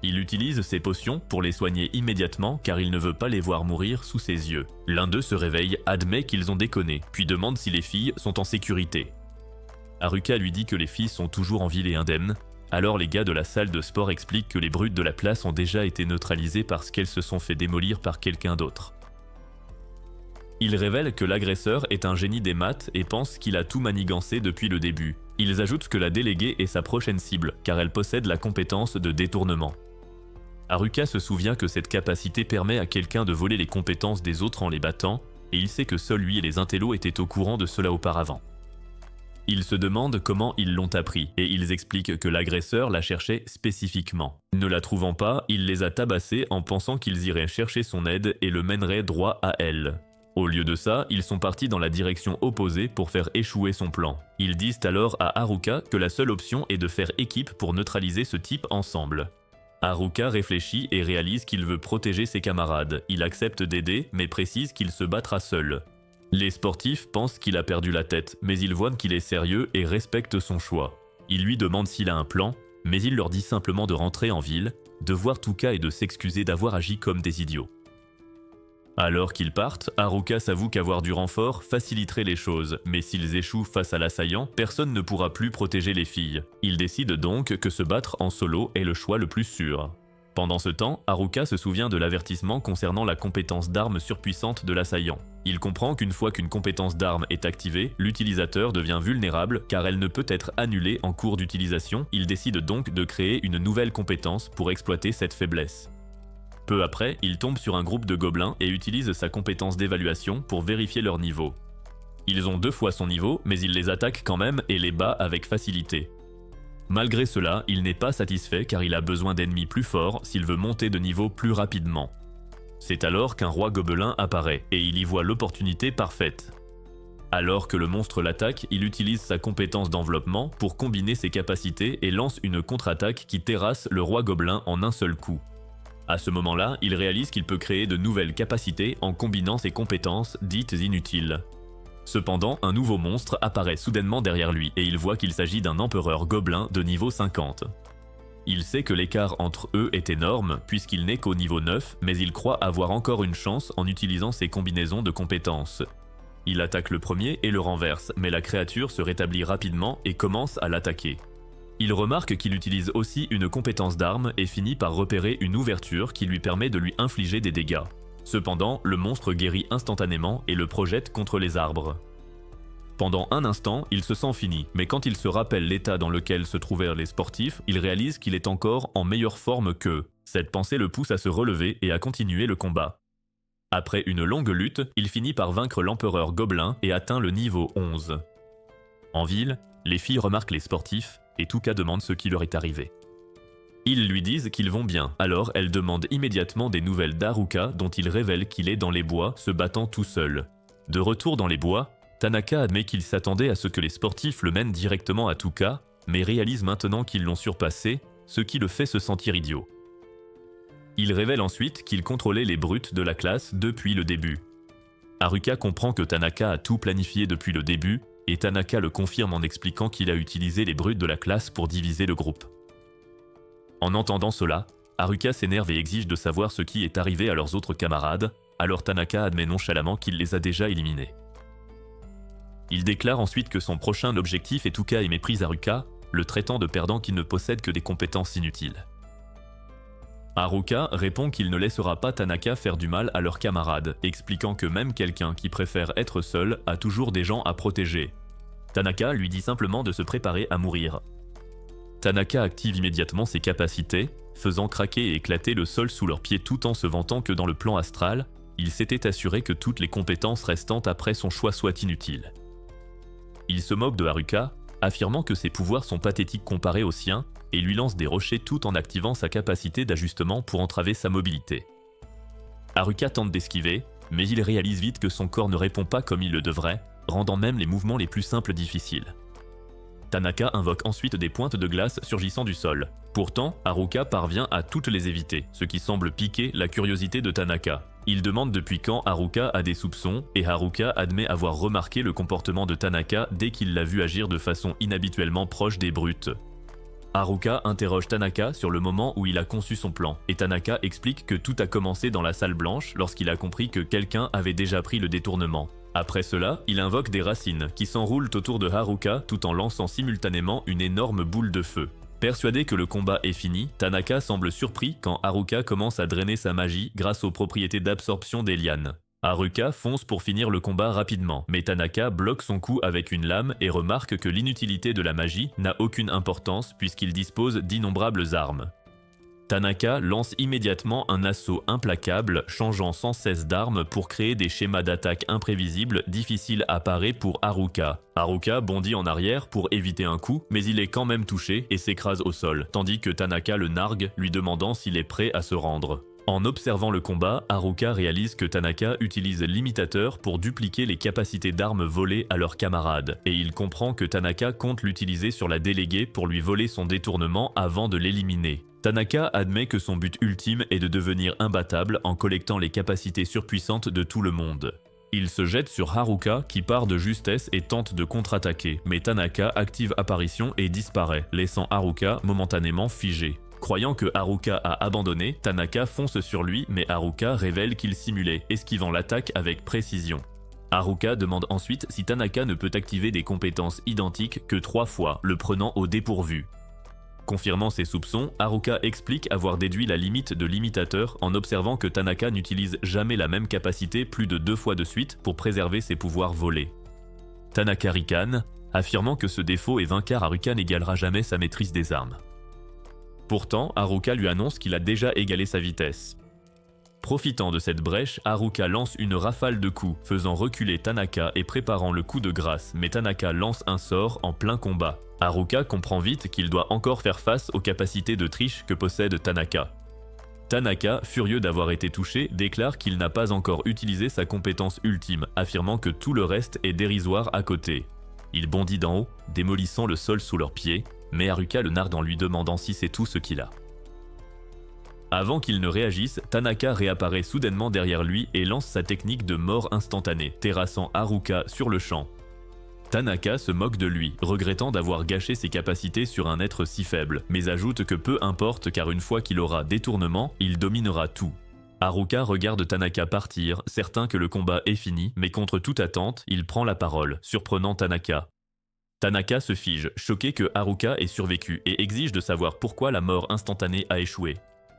Il utilise ses potions pour les soigner immédiatement car il ne veut pas les voir mourir sous ses yeux. L'un d'eux se réveille, admet qu'ils ont déconné, puis demande si les filles sont en sécurité. Haruka lui dit que les filles sont toujours en ville et indemnes. Alors les gars de la salle de sport expliquent que les brutes de la place ont déjà été neutralisées parce qu'elles se sont fait démolir par quelqu'un d'autre. Ils révèlent que l'agresseur est un génie des maths et pensent qu'il a tout manigancé depuis le début. Ils ajoutent que la déléguée est sa prochaine cible, car elle possède la compétence de détournement. Haruka se souvient que cette capacité permet à quelqu'un de voler les compétences des autres en les battant, et il sait que seul lui et les intellos étaient au courant de cela auparavant. Ils se demandent comment ils l'ont appris, et ils expliquent que l'agresseur la cherchait spécifiquement. Ne la trouvant pas, il les a tabassés en pensant qu'ils iraient chercher son aide et le mèneraient droit à elle. Au lieu de ça, ils sont partis dans la direction opposée pour faire échouer son plan. Ils disent alors à Haruka que la seule option est de faire équipe pour neutraliser ce type ensemble. Haruka réfléchit et réalise qu'il veut protéger ses camarades. Il accepte d'aider, mais précise qu'il se battra seul. Les sportifs pensent qu'il a perdu la tête, mais ils voient qu'il est sérieux et respectent son choix. Ils lui demandent s'il a un plan, mais il leur dit simplement de rentrer en ville, de voir Tuka et de s'excuser d'avoir agi comme des idiots. Alors qu'ils partent, Haruka s'avoue qu'avoir du renfort faciliterait les choses, mais s'ils échouent face à l'assaillant, personne ne pourra plus protéger les filles. Il décide donc que se battre en solo est le choix le plus sûr. Pendant ce temps, Haruka se souvient de l'avertissement concernant la compétence d'arme surpuissante de l'assaillant. Il comprend qu'une fois qu'une compétence d'arme est activée, l'utilisateur devient vulnérable car elle ne peut être annulée en cours d'utilisation. Il décide donc de créer une nouvelle compétence pour exploiter cette faiblesse. Peu après, il tombe sur un groupe de gobelins et utilise sa compétence d'évaluation pour vérifier leur niveau. Ils ont 2 fois son niveau, mais il les attaque quand même et les bat avec facilité. Malgré cela, il n'est pas satisfait car il a besoin d'ennemis plus forts s'il veut monter de niveau plus rapidement. C'est alors qu'un roi gobelin apparaît et il y voit l'opportunité parfaite. Alors que le monstre l'attaque, il utilise sa compétence d'enveloppement pour combiner ses capacités et lance une contre-attaque qui terrasse le roi gobelin en un seul coup. À ce moment-là, il réalise qu'il peut créer de nouvelles capacités en combinant ses compétences dites inutiles. Cependant, un nouveau monstre apparaît soudainement derrière lui et il voit qu'il s'agit d'un empereur gobelin de niveau 50. Il sait que l'écart entre eux est énorme puisqu'il n'est qu'au niveau 9, mais il croit avoir encore une chance en utilisant ses combinaisons de compétences. Il attaque le premier et le renverse, mais la créature se rétablit rapidement et commence à l'attaquer. Il remarque qu'il utilise aussi une compétence d'arme et finit par repérer une ouverture qui lui permet de lui infliger des dégâts. Cependant, le monstre guérit instantanément et le projette contre les arbres. Pendant un instant, il se sent fini, mais quand il se rappelle l'état dans lequel se trouvèrent les sportifs, il réalise qu'il est encore en meilleure forme qu'eux. Cette pensée le pousse à se relever et à continuer le combat. Après une longue lutte, il finit par vaincre l'empereur gobelin et atteint le niveau 11. En ville, les filles remarquent les sportifs et Tuka demande ce qui leur est arrivé. Ils lui disent qu'ils vont bien, alors elle demande immédiatement des nouvelles d'Haruka dont il révèle qu'il est dans les bois se battant tout seul. De retour dans les bois, Tanaka admet qu'il s'attendait à ce que les sportifs le mènent directement à Tuka, mais réalise maintenant qu'ils l'ont surpassé, ce qui le fait se sentir idiot. Il révèle ensuite qu'il contrôlait les brutes de la classe depuis le début. Haruka comprend que Tanaka a tout planifié depuis le début, et Tanaka le confirme en expliquant qu'il a utilisé les brutes de la classe pour diviser le groupe. En entendant cela, Haruka s'énerve et exige de savoir ce qui est arrivé à leurs autres camarades, alors Tanaka admet nonchalamment qu'il les a déjà éliminés. Il déclare ensuite que son prochain objectif est Tuka et méprise Haruka, le traitant de perdant qui ne possède que des compétences inutiles. Haruka répond qu'il ne laissera pas Tanaka faire du mal à leurs camarades, expliquant que même quelqu'un qui préfère être seul a toujours des gens à protéger. Tanaka lui dit simplement de se préparer à mourir. Tanaka active immédiatement ses capacités, faisant craquer et éclater le sol sous leurs pieds tout en se vantant que dans le plan astral, il s'était assuré que toutes les compétences restantes après son choix soient inutiles. Il se moque de Haruka, affirmant que ses pouvoirs sont pathétiques comparés aux siens, et lui lance des rochers tout en activant sa capacité d'ajustement pour entraver sa mobilité. Haruka tente d'esquiver, mais il réalise vite que son corps ne répond pas comme il le devrait, rendant même les mouvements les plus simples difficiles. Tanaka invoque ensuite des pointes de glace surgissant du sol. Pourtant, Haruka parvient à toutes les éviter, ce qui semble piquer la curiosité de Tanaka. Il demande depuis quand Haruka a des soupçons, et Haruka admet avoir remarqué le comportement de Tanaka dès qu'il l'a vu agir de façon inhabituellement proche des brutes. Haruka interroge Tanaka sur le moment où il a conçu son plan, et Tanaka explique que tout a commencé dans la salle blanche lorsqu'il a compris que quelqu'un avait déjà pris le détournement. Après cela, il invoque des racines qui s'enroulent autour de Haruka tout en lançant simultanément une énorme boule de feu. Persuadé que le combat est fini, Tanaka semble surpris quand Haruka commence à drainer sa magie grâce aux propriétés d'absorption des lianes. Haruka fonce pour finir le combat rapidement, mais Tanaka bloque son coup avec une lame et remarque que l'inutilité de la magie n'a aucune importance puisqu'il dispose d'innombrables armes. Tanaka lance immédiatement un assaut implacable, changeant sans cesse d'armes pour créer des schémas d'attaque imprévisibles difficiles à parer pour Haruka. Haruka bondit en arrière pour éviter un coup, mais il est quand même touché et s'écrase au sol, tandis que Tanaka le nargue, lui demandant s'il est prêt à se rendre. En observant le combat, Haruka réalise que Tanaka utilise l'imitateur pour dupliquer les capacités d'armes volées à leurs camarades, et il comprend que Tanaka compte l'utiliser sur la déléguée pour lui voler son détournement avant de l'éliminer. Tanaka admet que son but ultime est de devenir imbattable en collectant les capacités surpuissantes de tout le monde. Il se jette sur Haruka qui part de justesse et tente de contre-attaquer, mais Tanaka active apparition et disparaît, laissant Haruka momentanément figé. Croyant que Haruka a abandonné, Tanaka fonce sur lui mais Haruka révèle qu'il simulait, esquivant l'attaque avec précision. Haruka demande ensuite si Tanaka ne peut activer des compétences identiques que 3 fois, le prenant au dépourvu. Confirmant ses soupçons, Haruka explique avoir déduit la limite de l'imitateur en observant que Tanaka n'utilise jamais la même capacité plus de 2 fois de suite pour préserver ses pouvoirs volés. Tanaka ricane, affirmant que ce défaut est vain car Haruka n'égalera jamais sa maîtrise des armes. Pourtant, Haruka lui annonce qu'il a déjà égalé sa vitesse. Profitant de cette brèche, Haruka lance une rafale de coups, faisant reculer Tanaka et préparant le coup de grâce, mais Tanaka lance un sort en plein combat. Haruka comprend vite qu'il doit encore faire face aux capacités de triche que possède Tanaka. Tanaka, furieux d'avoir été touché, déclare qu'il n'a pas encore utilisé sa compétence ultime, affirmant que tout le reste est dérisoire à côté. Il bondit d'en haut, démolissant le sol sous leurs pieds, mais Haruka le nargue en lui demandant si c'est tout ce qu'il a. Avant qu'il ne réagisse, Tanaka réapparaît soudainement derrière lui et lance sa technique de mort instantanée, terrassant Haruka sur le champ. Tanaka se moque de lui, regrettant d'avoir gâché ses capacités sur un être si faible, mais ajoute que peu importe car une fois qu'il aura détournement, il dominera tout. Haruka regarde Tanaka partir, certain que le combat est fini, mais contre toute attente, il prend la parole, surprenant Tanaka. Tanaka se fige, choqué que Haruka ait survécu et exige de savoir pourquoi la mort instantanée a échoué.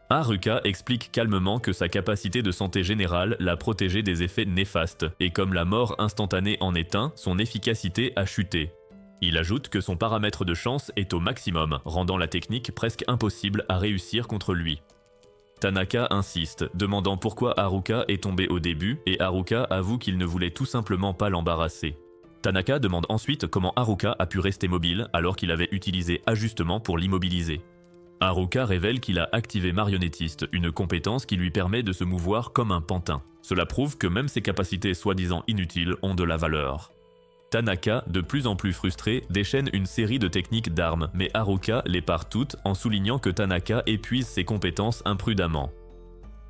Haruka explique calmement que sa capacité de santé générale l'a protégé des effets néfastes, et comme la mort instantanée en est un, son efficacité a chuté. Il ajoute que son paramètre de chance est au maximum, rendant la technique presque impossible à réussir contre lui. Tanaka insiste, demandant pourquoi Haruka est tombé au début, et Haruka avoue qu'il ne voulait tout simplement pas l'embarrasser. Tanaka demande ensuite comment Haruka a pu rester mobile alors qu'il avait utilisé ajustement pour l'immobiliser. Haruka révèle qu'il a activé marionnettiste, une compétence qui lui permet de se mouvoir comme un pantin. Cela prouve que même ses capacités soi-disant inutiles ont de la valeur. Tanaka, de plus en plus frustré, déchaîne une série de techniques d'armes, mais Haruka les pare toutes en soulignant que Tanaka épuise ses compétences imprudemment.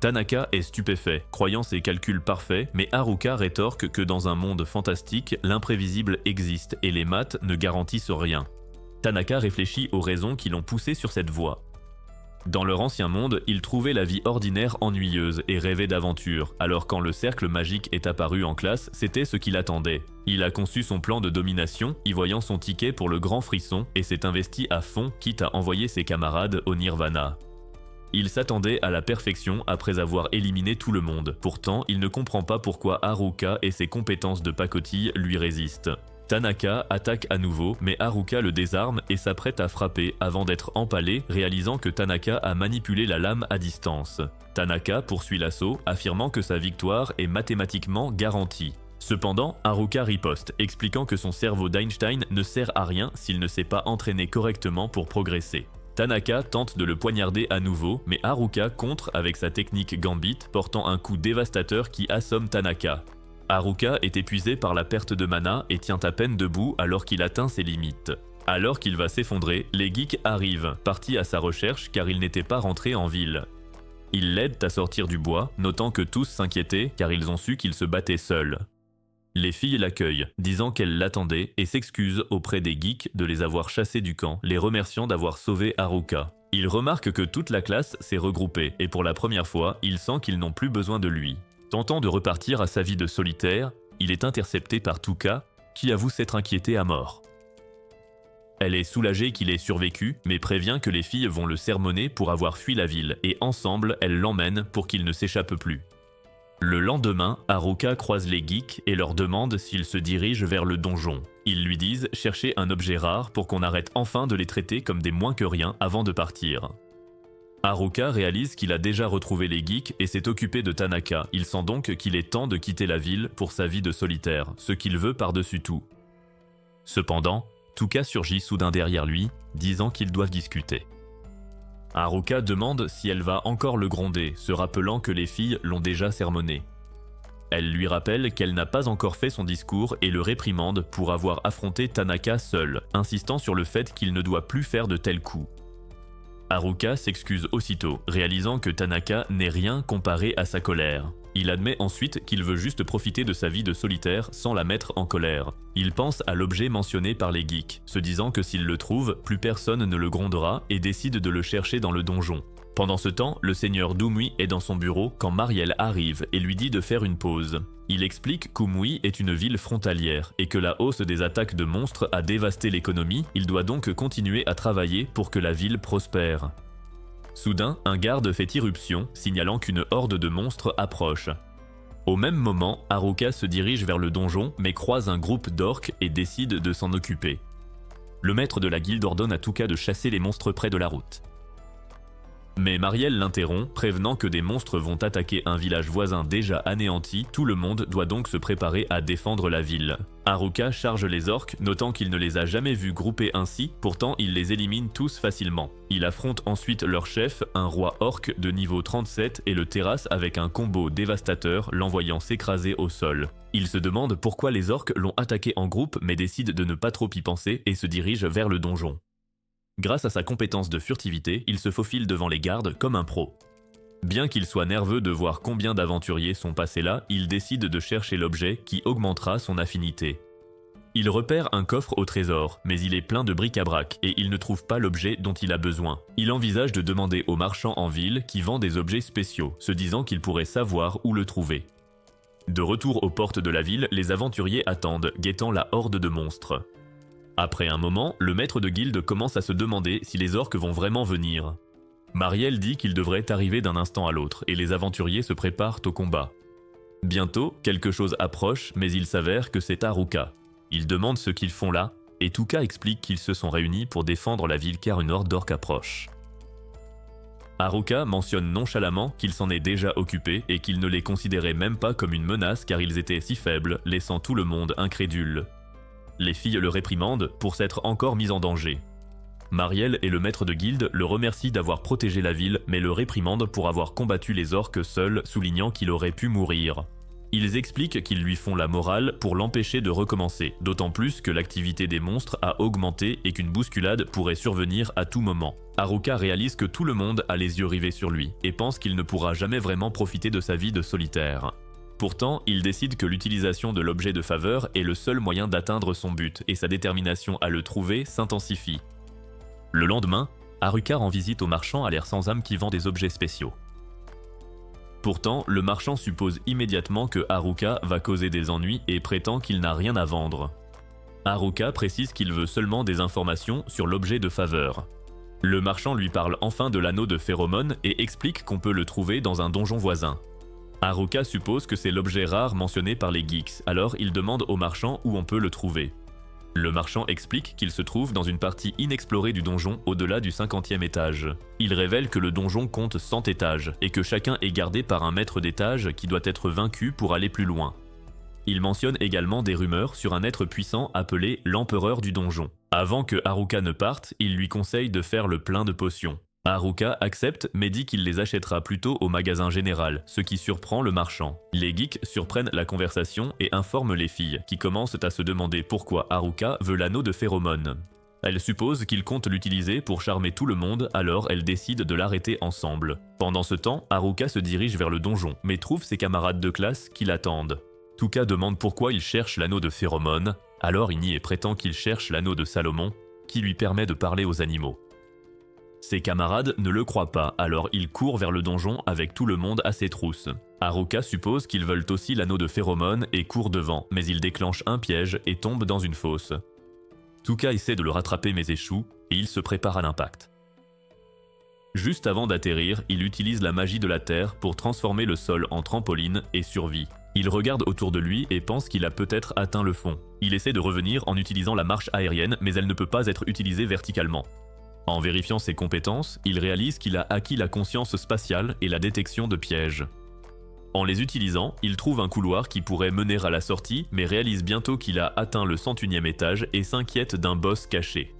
Tanaka est stupéfait, croyant ses calculs parfaits, mais Haruka rétorque que dans un monde fantastique, l'imprévisible existe et les maths ne garantissent rien. Tanaka réfléchit aux raisons qui l'ont poussé sur cette voie. Dans leur ancien monde, il trouvait la vie ordinaire ennuyeuse et rêvait d'aventure, alors quand le cercle magique est apparu en classe, c'était ce qu'il attendait. Il a conçu son plan de domination, y voyant son ticket pour le grand frisson, et s'est investi à fond, quitte à envoyer ses camarades au nirvana. Il s'attendait à la perfection après avoir éliminé tout le monde, pourtant il ne comprend pas pourquoi Haruka et ses compétences de pacotille lui résistent. Tanaka attaque à nouveau, mais Haruka le désarme et s'apprête à frapper avant d'être empalé, réalisant que Tanaka a manipulé la lame à distance. Tanaka poursuit l'assaut, affirmant que sa victoire est mathématiquement garantie. Cependant, Haruka riposte, expliquant que son cerveau d'Einstein ne sert à rien s'il ne s'est pas entraîné correctement pour progresser. Tanaka tente de le poignarder à nouveau, mais Haruka contre avec sa technique Gambit, portant un coup dévastateur qui assomme Tanaka. Haruka est épuisé par la perte de mana et tient à peine debout alors qu'il atteint ses limites. Alors qu'il va s'effondrer, les geeks arrivent, partis à sa recherche car ils n'étaient pas rentrés en ville. Ils l'aident à sortir du bois, notant que tous s'inquiétaient car ils ont su qu'il se battait seul. Les filles l'accueillent, disant qu'elles l'attendaient et s'excusent auprès des geeks de les avoir chassés du camp, les remerciant d'avoir sauvé Haruka. Il remarque que toute la classe s'est regroupée et pour la première fois, il sent qu'ils n'ont plus besoin de lui. Tentant de repartir à sa vie de solitaire, il est intercepté par Tuka, qui avoue s'être inquiétée à mort. Elle est soulagée qu'il ait survécu, mais prévient que les filles vont le sermonner pour avoir fui la ville, et ensemble, elles l'emmènent pour qu'il ne s'échappe plus. Le lendemain, Haruka croise les geeks et leur demande s'ils se dirigent vers le donjon. Ils lui disent chercher un objet rare pour qu'on arrête enfin de les traiter comme des moins que rien avant de partir. Haruka réalise qu'il a déjà retrouvé les geeks et s'est occupé de Tanaka. Il sent donc qu'il est temps de quitter la ville pour sa vie de solitaire, ce qu'il veut par-dessus tout. Cependant, Tuka surgit soudain derrière lui, disant qu'ils doivent discuter. Haruka demande si elle va encore le gronder, se rappelant que les filles l'ont déjà sermonné. Elle lui rappelle qu'elle n'a pas encore fait son discours et le réprimande pour avoir affronté Tanaka seul, insistant sur le fait qu'il ne doit plus faire de tels coups. Haruka s'excuse aussitôt, réalisant que Tanaka n'est rien comparé à sa colère. Il admet ensuite qu'il veut juste profiter de sa vie de solitaire sans la mettre en colère. Il pense à l'objet mentionné par les geeks, se disant que s'il le trouve, plus personne ne le grondera et décide de le chercher dans le donjon. Pendant ce temps, le seigneur Dumui est dans son bureau quand Mariel arrive et lui dit de faire une pause. Il explique qu'Umui est une ville frontalière et que la hausse des attaques de monstres a dévasté l'économie, il doit donc continuer à travailler pour que la ville prospère. Soudain, un garde fait irruption, signalant qu'une horde de monstres approche. Au même moment, Haruka se dirige vers le donjon mais croise un groupe d'orques et décide de s'en occuper. Le maître de la guilde ordonne à Tuka de chasser les monstres près de la route. Mais Mariel l'interrompt, prévenant que des monstres vont attaquer un village voisin déjà anéanti, tout le monde doit donc se préparer à défendre la ville. Haruka charge les orques, notant qu'il ne les a jamais vus groupés ainsi, pourtant il les élimine tous facilement. Il affronte ensuite leur chef, un roi orc de niveau 37 et le terrasse avec un combo dévastateur, l'envoyant s'écraser au sol. Il se demande pourquoi les orques l'ont attaqué en groupe mais décide de ne pas trop y penser et se dirige vers le donjon. Grâce à sa compétence de furtivité, il se faufile devant les gardes comme un pro. Bien qu'il soit nerveux de voir combien d'aventuriers sont passés là, il décide de chercher l'objet qui augmentera son affinité. Il repère un coffre au trésor, mais il est plein de bric-à-brac et il ne trouve pas l'objet dont il a besoin. Il envisage de demander aux marchands en ville qui vendent des objets spéciaux, se disant qu'il pourrait savoir où le trouver. De retour aux portes de la ville, les aventuriers attendent, guettant la horde de monstres. Après un moment, le maître de guilde commence à se demander si les orques vont vraiment venir. Mariel dit qu'il devrait arriver d'un instant à l'autre et les aventuriers se préparent au combat. Bientôt, quelque chose approche, mais il s'avère que c'est Haruka. Il demande ce qu'ils font là, et Tuka explique qu'ils se sont réunis pour défendre la ville car une horde d'orques approche. Haruka mentionne nonchalamment qu'il s'en est déjà occupé et qu'il ne les considérait même pas comme une menace car ils étaient si faibles, laissant tout le monde incrédule. Les filles le réprimandent pour s'être encore mis en danger. Mariel et le maître de guilde le remercient d'avoir protégé la ville mais le réprimandent pour avoir combattu les orques seuls, soulignant qu'il aurait pu mourir. Ils expliquent qu'ils lui font la morale pour l'empêcher de recommencer, d'autant plus que l'activité des monstres a augmenté et qu'une bousculade pourrait survenir à tout moment. Haruka réalise que tout le monde a les yeux rivés sur lui et pense qu'il ne pourra jamais vraiment profiter de sa vie de solitaire. Pourtant, il décide que l'utilisation de l'objet de faveur est le seul moyen d'atteindre son but et sa détermination à le trouver s'intensifie. Le lendemain, Haruka rend visite au marchand à l'air sans âme qui vend des objets spéciaux. Pourtant, le marchand suppose immédiatement que Haruka va causer des ennuis et prétend qu'il n'a rien à vendre. Haruka précise qu'il veut seulement des informations sur l'objet de faveur. Le marchand lui parle enfin de l'anneau de phéromone et explique qu'on peut le trouver dans un donjon voisin. Haruka suppose que c'est l'objet rare mentionné par les geeks, alors il demande au marchand où on peut le trouver. Le marchand explique qu'il se trouve dans une partie inexplorée du donjon au-delà du 50e étage. Il révèle que le donjon compte 100 étages et que chacun est gardé par un maître d'étage qui doit être vaincu pour aller plus loin. Il mentionne également des rumeurs sur un être puissant appelé l'empereur du donjon. Avant que Haruka ne parte, il lui conseille de faire le plein de potions. Haruka accepte mais dit qu'il les achètera plutôt au magasin général, ce qui surprend le marchand. Les geeks surprennent la conversation et informent les filles, qui commencent à se demander pourquoi Haruka veut l'anneau de phéromone. Elles supposent qu'il compte l'utiliser pour charmer tout le monde, alors elles décident de l'arrêter ensemble. Pendant ce temps, Haruka se dirige vers le donjon, mais trouve ses camarades de classe qui l'attendent. Tuka demande pourquoi il cherche l'anneau de phéromone, alors il nie et prétend qu'il cherche l'anneau de Salomon, qui lui permet de parler aux animaux. Ses camarades ne le croient pas, alors il court vers le donjon avec tout le monde à ses trousses. Haruka suppose qu'ils veulent aussi l'anneau de phéromone et court devant, mais il déclenche un piège et tombe dans une fosse. Tuka essaie de le rattraper mais échoue, et il se prépare à l'impact. Juste avant d'atterrir, il utilise la magie de la terre pour transformer le sol en trampoline et survit. Il regarde autour de lui et pense qu'il a peut-être atteint le fond. Il essaie de revenir en utilisant la marche aérienne, mais elle ne peut pas être utilisée verticalement. En vérifiant ses compétences, il réalise qu'il a acquis la conscience spatiale et la détection de pièges. En les utilisant, il trouve un couloir qui pourrait mener à la sortie, mais réalise bientôt qu'il a atteint le 101e étage et s'inquiète d'un boss caché.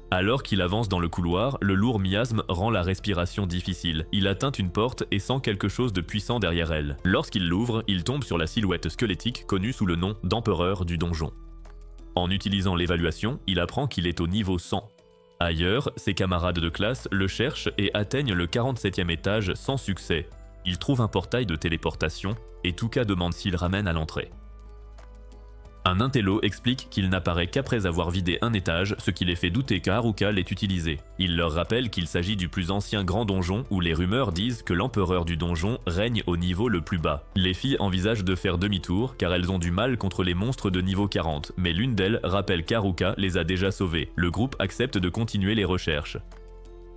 Alors qu'il avance dans le couloir, le lourd miasme rend la respiration difficile. Il atteint une porte et sent quelque chose de puissant derrière elle. Lorsqu'il l'ouvre, il tombe sur la silhouette squelettique connue sous le nom d'empereur du donjon. En utilisant l'évaluation, il apprend qu'il est au niveau 100. Ailleurs, ses camarades de classe le cherchent et atteignent le 47e étage sans succès. Il trouve un portail de téléportation et Tuka demande s'il ramène à l'entrée. Un intello explique qu'il n'apparaît qu'après avoir vidé un étage, ce qui les fait douter qu'Haruka l'ait utilisé. Il leur rappelle qu'il s'agit du plus ancien grand donjon où les rumeurs disent que l'empereur du donjon règne au niveau le plus bas. Les filles envisagent de faire demi-tour car elles ont du mal contre les monstres de niveau 40, mais l'une d'elles rappelle qu'Haruka les a déjà sauvés. Le groupe accepte de continuer les recherches.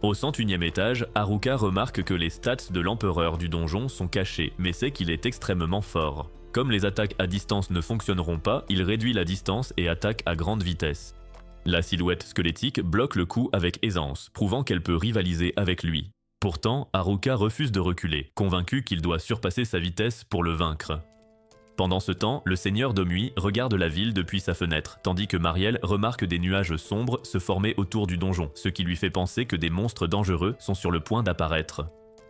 Au 101e étage, Haruka remarque que les stats de l'empereur du donjon sont cachés, mais sait qu'il est extrêmement fort. Comme les attaques à distance ne fonctionneront pas, il réduit la distance et attaque à grande vitesse. La silhouette squelettique bloque le coup avec aisance, prouvant qu'elle peut rivaliser avec lui. Pourtant, Haruka refuse de reculer, convaincu qu'il doit surpasser sa vitesse pour le vaincre. Pendant ce temps, le seigneur d'Omui regarde la ville depuis sa fenêtre, tandis que Mariel remarque des nuages sombres se former autour du donjon, ce qui lui fait penser que des monstres dangereux sont sur le point d'apparaître.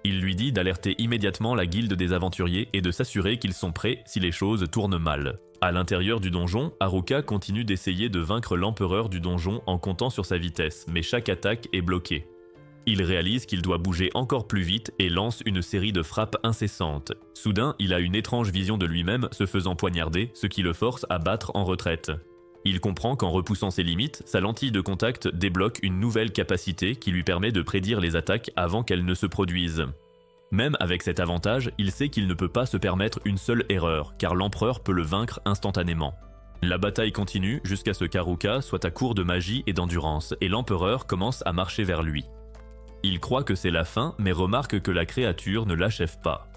Il lui dit d'alerter immédiatement la guilde des aventuriers et de s'assurer qu'ils sont prêts si les choses tournent mal. À l'intérieur du donjon, Haruka continue d'essayer de vaincre l'empereur du donjon en comptant sur sa vitesse, mais chaque attaque est bloquée. Il réalise qu'il doit bouger encore plus vite et lance une série de frappes incessantes. Soudain, il a une étrange vision de lui-même se faisant poignarder, ce qui le force à battre en retraite. Il comprend qu'en repoussant ses limites, sa lentille de contact débloque une nouvelle capacité qui lui permet de prédire les attaques avant qu'elles ne se produisent. Même avec cet avantage, il sait qu'il ne peut pas se permettre une seule erreur, car l'empereur peut le vaincre instantanément. La bataille continue jusqu'à ce qu'Haruka soit à court de magie et d'endurance, et l'empereur commence à marcher vers lui. Il croit que c'est la fin, mais remarque que la créature ne l'achève pas.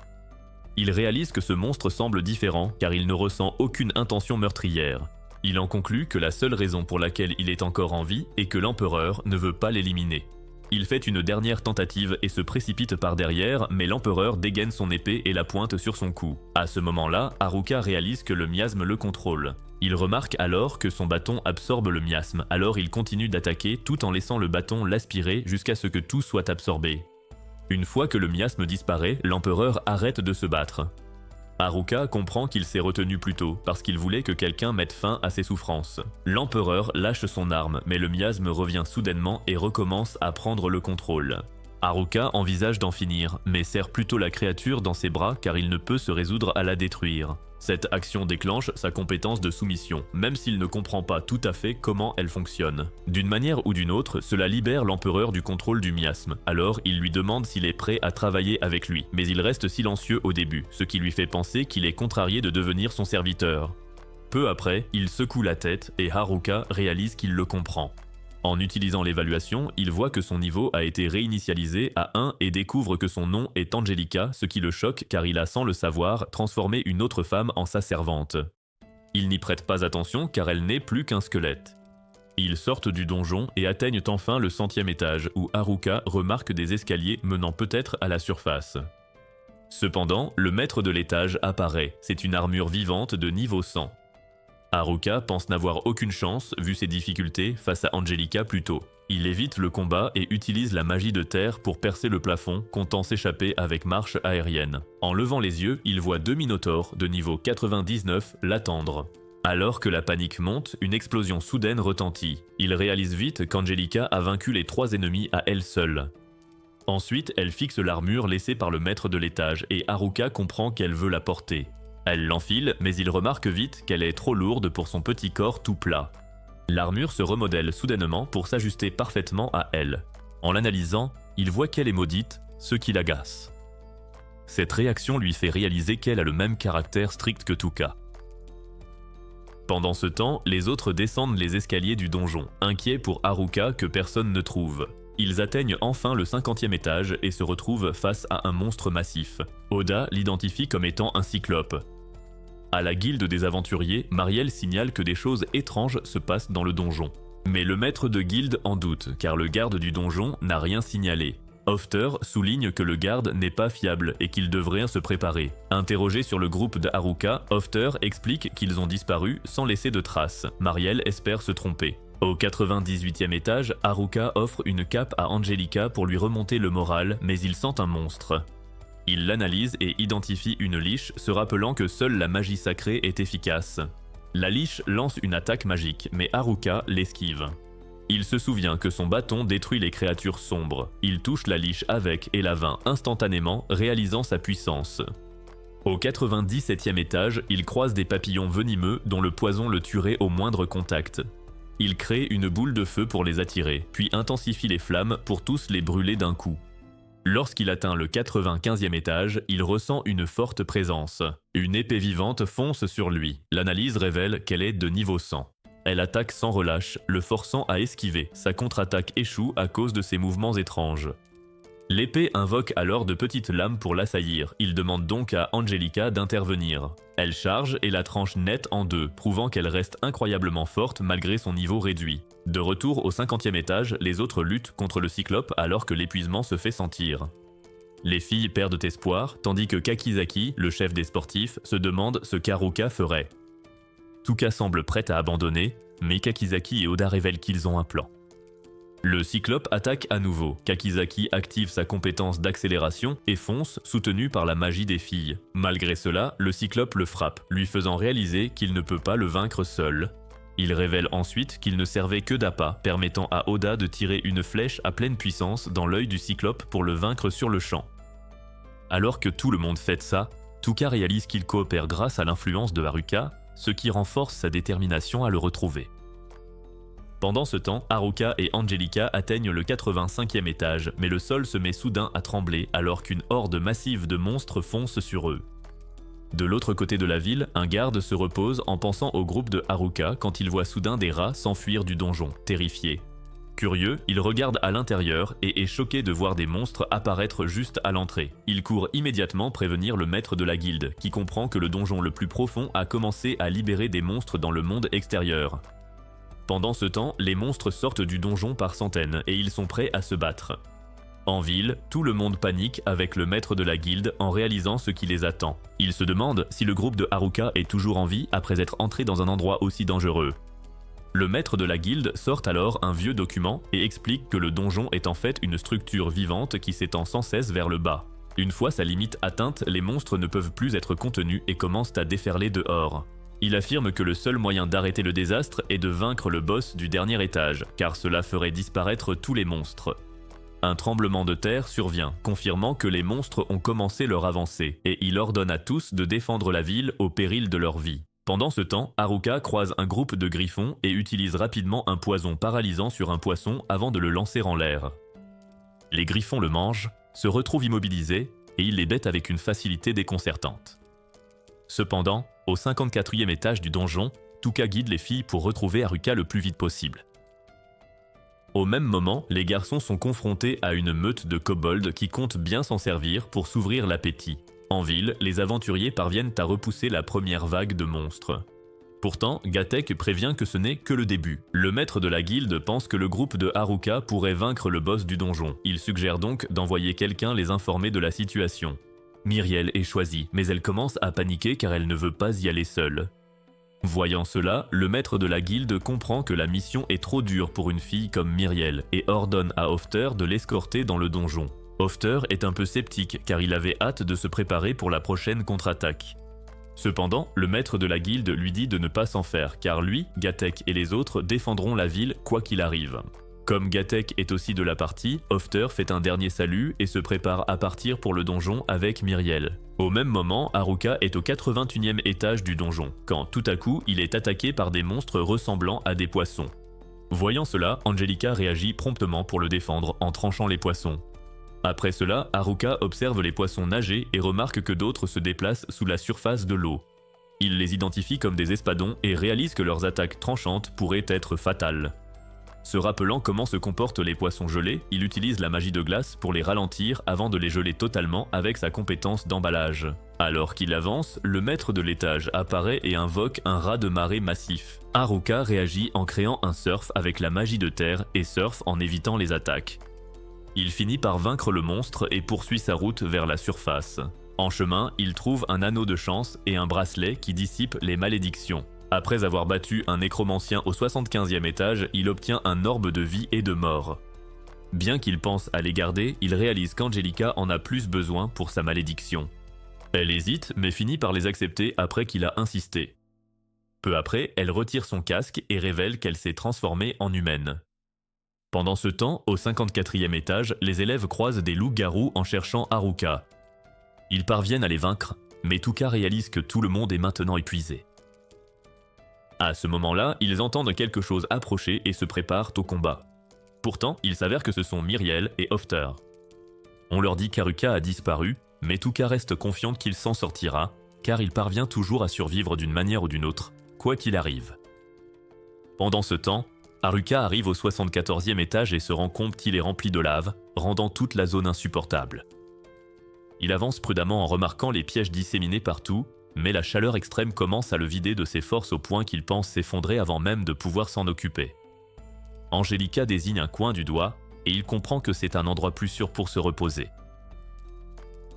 Il réalise que ce monstre semble différent, car il ne ressent aucune intention meurtrière. Il en conclut que la seule raison pour laquelle il est encore en vie est que l'empereur ne veut pas l'éliminer. Il fait une dernière tentative et se précipite par derrière, mais l'empereur dégaine son épée et la pointe sur son cou. À ce moment-là, Haruka réalise que le miasme le contrôle. Il remarque alors que son bâton absorbe le miasme, alors il continue d'attaquer tout en laissant le bâton l'aspirer jusqu'à ce que tout soit absorbé. Une fois que le miasme disparaît, l'empereur arrête de se battre. Haruka comprend qu'il s'est retenu plus tôt, parce qu'il voulait que quelqu'un mette fin à ses souffrances. L'empereur lâche son arme, mais le miasme revient soudainement et recommence à prendre le contrôle. Haruka envisage d'en finir, mais serre plutôt la créature dans ses bras car il ne peut se résoudre à la détruire. Cette action déclenche sa compétence de soumission, même s'il ne comprend pas tout à fait comment elle fonctionne. D'une manière ou d'une autre, cela libère l'empereur du contrôle du miasme. Alors, il lui demande s'il est prêt à travailler avec lui, mais il reste silencieux au début, ce qui lui fait penser qu'il est contrarié de devenir son serviteur. Peu après, il secoue la tête et Haruka réalise qu'il le comprend. En utilisant l'évaluation, il voit que son niveau a été réinitialisé à 1 et découvre que son nom est Angelica, ce qui le choque car il a sans le savoir transformé une autre femme en sa servante. Il n'y prête pas attention car elle n'est plus qu'un squelette. Ils sortent du donjon et atteignent enfin le 100e étage où Haruka remarque des escaliers menant peut-être à la surface. Cependant, le maître de l'étage apparaît, c'est une armure vivante de niveau 100. Haruka pense n'avoir aucune chance vu ses difficultés face à Angelica plus tôt. Il évite le combat et utilise la magie de terre pour percer le plafond, comptant s'échapper avec marche aérienne. En levant les yeux, il voit 2 minotaures de niveau 99 l'attendre. Alors que la panique monte, une explosion soudaine retentit. Il réalise vite qu'Angelica a vaincu les 3 ennemis à elle seule. Ensuite, elle fixe l'armure laissée par le maître de l'étage et Haruka comprend qu'elle veut la porter. Elle l'enfile, mais il remarque vite qu'elle est trop lourde pour son petit corps tout plat. L'armure se remodèle soudainement pour s'ajuster parfaitement à elle. En l'analysant, il voit qu'elle est maudite, ce qui l'agace. Cette réaction lui fait réaliser qu'elle a le même caractère strict que Tuka. Pendant ce temps, les autres descendent les escaliers du donjon, inquiets pour Haruka que personne ne trouve. Ils atteignent enfin le 50e étage et se retrouvent face à un monstre massif. Oda l'identifie comme étant un cyclope. À la guilde des aventuriers, Mariel signale que des choses étranges se passent dans le donjon. Mais le maître de guilde en doute, car le garde du donjon n'a rien signalé. Hofter souligne que le garde n'est pas fiable et qu'il devrait se préparer. Interrogé sur le groupe de Haruka, Hofter explique qu'ils ont disparu sans laisser de traces. Mariel espère se tromper. Au 98e étage, Haruka offre une cape à Angelica pour lui remonter le moral, mais il sent un monstre. Il l'analyse et identifie une liche, se rappelant que seule la magie sacrée est efficace. La liche lance une attaque magique, mais Haruka l'esquive. Il se souvient que son bâton détruit les créatures sombres. Il touche la liche avec et la vainc instantanément, réalisant sa puissance. Au 97e étage, il croise des papillons venimeux dont le poison le tuerait au moindre contact. Il crée une boule de feu pour les attirer, puis intensifie les flammes pour tous les brûler d'un coup. Lorsqu'il atteint le 95e étage, il ressent une forte présence. Une épée vivante fonce sur lui. L'analyse révèle qu'elle est de niveau 100. Elle attaque sans relâche, le forçant à esquiver. Sa contre-attaque échoue à cause de ses mouvements étranges. L'épée invoque alors de petites lames pour l'assaillir. Il demande donc à Angelica d'intervenir. Elle charge et la tranche nette en deux, prouvant qu'elle reste incroyablement forte malgré son niveau réduit. De retour au 50e étage, les autres luttent contre le cyclope alors que l'épuisement se fait sentir. Les filles perdent espoir, tandis que Kakizaki, le chef des sportifs, se demande ce qu'Haruka ferait. Tuka semble prête à abandonner, mais Kakizaki et Oda révèlent qu'ils ont un plan. Le cyclope attaque à nouveau. Kakizaki active sa compétence d'accélération et fonce, soutenu par la magie des filles. Malgré cela, le cyclope le frappe, lui faisant réaliser qu'il ne peut pas le vaincre seul. Il révèle ensuite qu'il ne servait que d'appât, permettant à Oda de tirer une flèche à pleine puissance dans l'œil du cyclope pour le vaincre sur le champ. Alors que tout le monde fête ça, Tuka réalise qu'il coopère grâce à l'influence de Haruka, ce qui renforce sa détermination à le retrouver. Pendant ce temps, Haruka et Angelica atteignent le 85e étage, mais le sol se met soudain à trembler alors qu'une horde massive de monstres fonce sur eux. De l'autre côté de la ville, un garde se repose en pensant au groupe de Haruka quand il voit soudain des rats s'enfuir du donjon, terrifié. Curieux, il regarde à l'intérieur et est choqué de voir des monstres apparaître juste à l'entrée. Il court immédiatement prévenir le maître de la guilde, qui comprend que le donjon le plus profond a commencé à libérer des monstres dans le monde extérieur. Pendant ce temps, les monstres sortent du donjon par centaines et ils sont prêts à se battre. En ville, tout le monde panique avec le maître de la guilde en réalisant ce qui les attend. Il se demande si le groupe de Haruka est toujours en vie après être entré dans un endroit aussi dangereux. Le maître de la guilde sort alors un vieux document et explique que le donjon est en fait une structure vivante qui s'étend sans cesse vers le bas. Une fois sa limite atteinte, les monstres ne peuvent plus être contenus et commencent à déferler dehors. Il affirme que le seul moyen d'arrêter le désastre est de vaincre le boss du dernier étage, car cela ferait disparaître tous les monstres. Un tremblement de terre survient, confirmant que les monstres ont commencé leur avancée, et il ordonne à tous de défendre la ville au péril de leur vie. Pendant ce temps, Haruka croise un groupe de griffons et utilise rapidement un poison paralysant sur un poisson avant de le lancer en l'air. Les griffons le mangent, se retrouvent immobilisés et il les bête avec une facilité déconcertante. Cependant, au 54e étage du donjon, Tuka guide les filles pour retrouver Haruka le plus vite possible. Au même moment, les garçons sont confrontés à une meute de kobolds qui comptent bien s'en servir pour s'ouvrir l'appétit. En ville, les aventuriers parviennent à repousser la première vague de monstres. Pourtant, Gatek prévient que ce n'est que le début. Le maître de la guilde pense que le groupe de Haruka pourrait vaincre le boss du donjon. Il suggère donc d'envoyer quelqu'un les informer de la situation. Myriel est choisie, mais elle commence à paniquer car elle ne veut pas y aller seule. Voyant cela, le maître de la guilde comprend que la mission est trop dure pour une fille comme Myriel et ordonne à Hofter de l'escorter dans le donjon. Hofter est un peu sceptique car il avait hâte de se préparer pour la prochaine contre-attaque. Cependant, le maître de la guilde lui dit de ne pas s'en faire car lui, Gatek et les autres défendront la ville quoi qu'il arrive. Comme Gatek est aussi de la partie, Hofter fait un dernier salut et se prépare à partir pour le donjon avec Myriel. Au même moment, Haruka est au 81e étage du donjon, quand tout à coup il est attaqué par des monstres ressemblant à des poissons. Voyant cela, Angelica réagit promptement pour le défendre en tranchant les poissons. Après cela, Haruka observe les poissons nager et remarque que d'autres se déplacent sous la surface de l'eau. Il les identifie comme des espadons et réalise que leurs attaques tranchantes pourraient être fatales. Se rappelant comment se comportent les poissons gelés, il utilise la magie de glace pour les ralentir avant de les geler totalement avec sa compétence d'emballage. Alors qu'il avance, le maître de l'étage apparaît et invoque un raz de marée massif. Haruka réagit en créant un surf avec la magie de terre et surfe en évitant les attaques. Il finit par vaincre le monstre et poursuit sa route vers la surface. En chemin, il trouve un anneau de chance et un bracelet qui dissipent les malédictions. Après avoir battu un nécromancien au 75e étage, il obtient un orbe de vie et de mort. Bien qu'il pense à les garder, il réalise qu'Angelica en a plus besoin pour sa malédiction. Elle hésite, mais finit par les accepter après qu'il a insisté. Peu après, elle retire son casque et révèle qu'elle s'est transformée en humaine. Pendant ce temps, au 54e étage, les élèves croisent des loups-garous en cherchant Haruka. Ils parviennent à les vaincre, mais Tuka réalise que tout le monde est maintenant épuisé. À ce moment-là, ils entendent quelque chose approcher et se préparent au combat. Pourtant, il s'avère que ce sont Myriel et Hofter. On leur dit qu'Haruka a disparu, mais Tuka reste confiante qu'il s'en sortira, car il parvient toujours à survivre d'une manière ou d'une autre, quoi qu'il arrive. Pendant ce temps, Haruka arrive au 74e étage et se rend compte qu'il est rempli de lave, rendant toute la zone insupportable. Il avance prudemment en remarquant les pièges disséminés partout, mais la chaleur extrême commence à le vider de ses forces au point qu'il pense s'effondrer avant même de pouvoir s'en occuper. Angelica désigne un coin du doigt et il comprend que c'est un endroit plus sûr pour se reposer.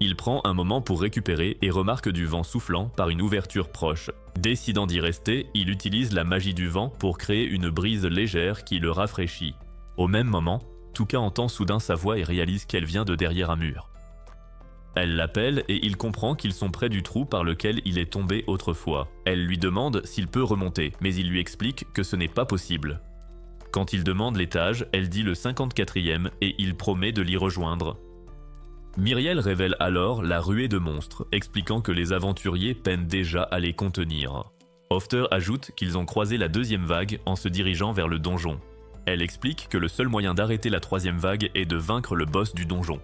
Il prend un moment pour récupérer et remarque du vent soufflant par une ouverture proche. Décidant d'y rester, il utilise la magie du vent pour créer une brise légère qui le rafraîchit. Au même moment, Tuka entend soudain sa voix et réalise qu'elle vient de derrière un mur. Elle l'appelle et il comprend qu'ils sont près du trou par lequel il est tombé autrefois. Elle lui demande s'il peut remonter, mais il lui explique que ce n'est pas possible. Quand il demande l'étage, elle dit le 54e et il promet de l'y rejoindre. Myriel révèle alors la ruée de monstres, expliquant que les aventuriers peinent déjà à les contenir. Hofter ajoute qu'ils ont croisé la deuxième vague en se dirigeant vers le donjon. Elle explique que le seul moyen d'arrêter la troisième vague est de vaincre le boss du donjon.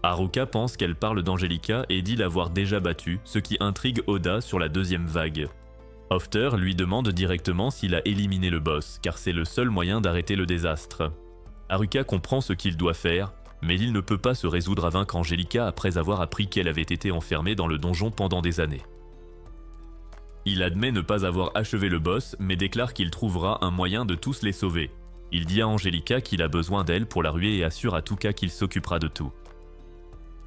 Haruka pense qu'elle parle d'Angelica et dit l'avoir déjà battue, ce qui intrigue Oda sur la deuxième vague. Hofter lui demande directement s'il a éliminé le boss, car c'est le seul moyen d'arrêter le désastre. Haruka comprend ce qu'il doit faire, mais il ne peut pas se résoudre à vaincre Angelica après avoir appris qu'elle avait été enfermée dans le donjon pendant des années. Il admet ne pas avoir achevé le boss, mais déclare qu'il trouvera un moyen de tous les sauver. Il dit à Angelica qu'il a besoin d'elle pour la ruée et assure à Tuka qu'il s'occupera de tout.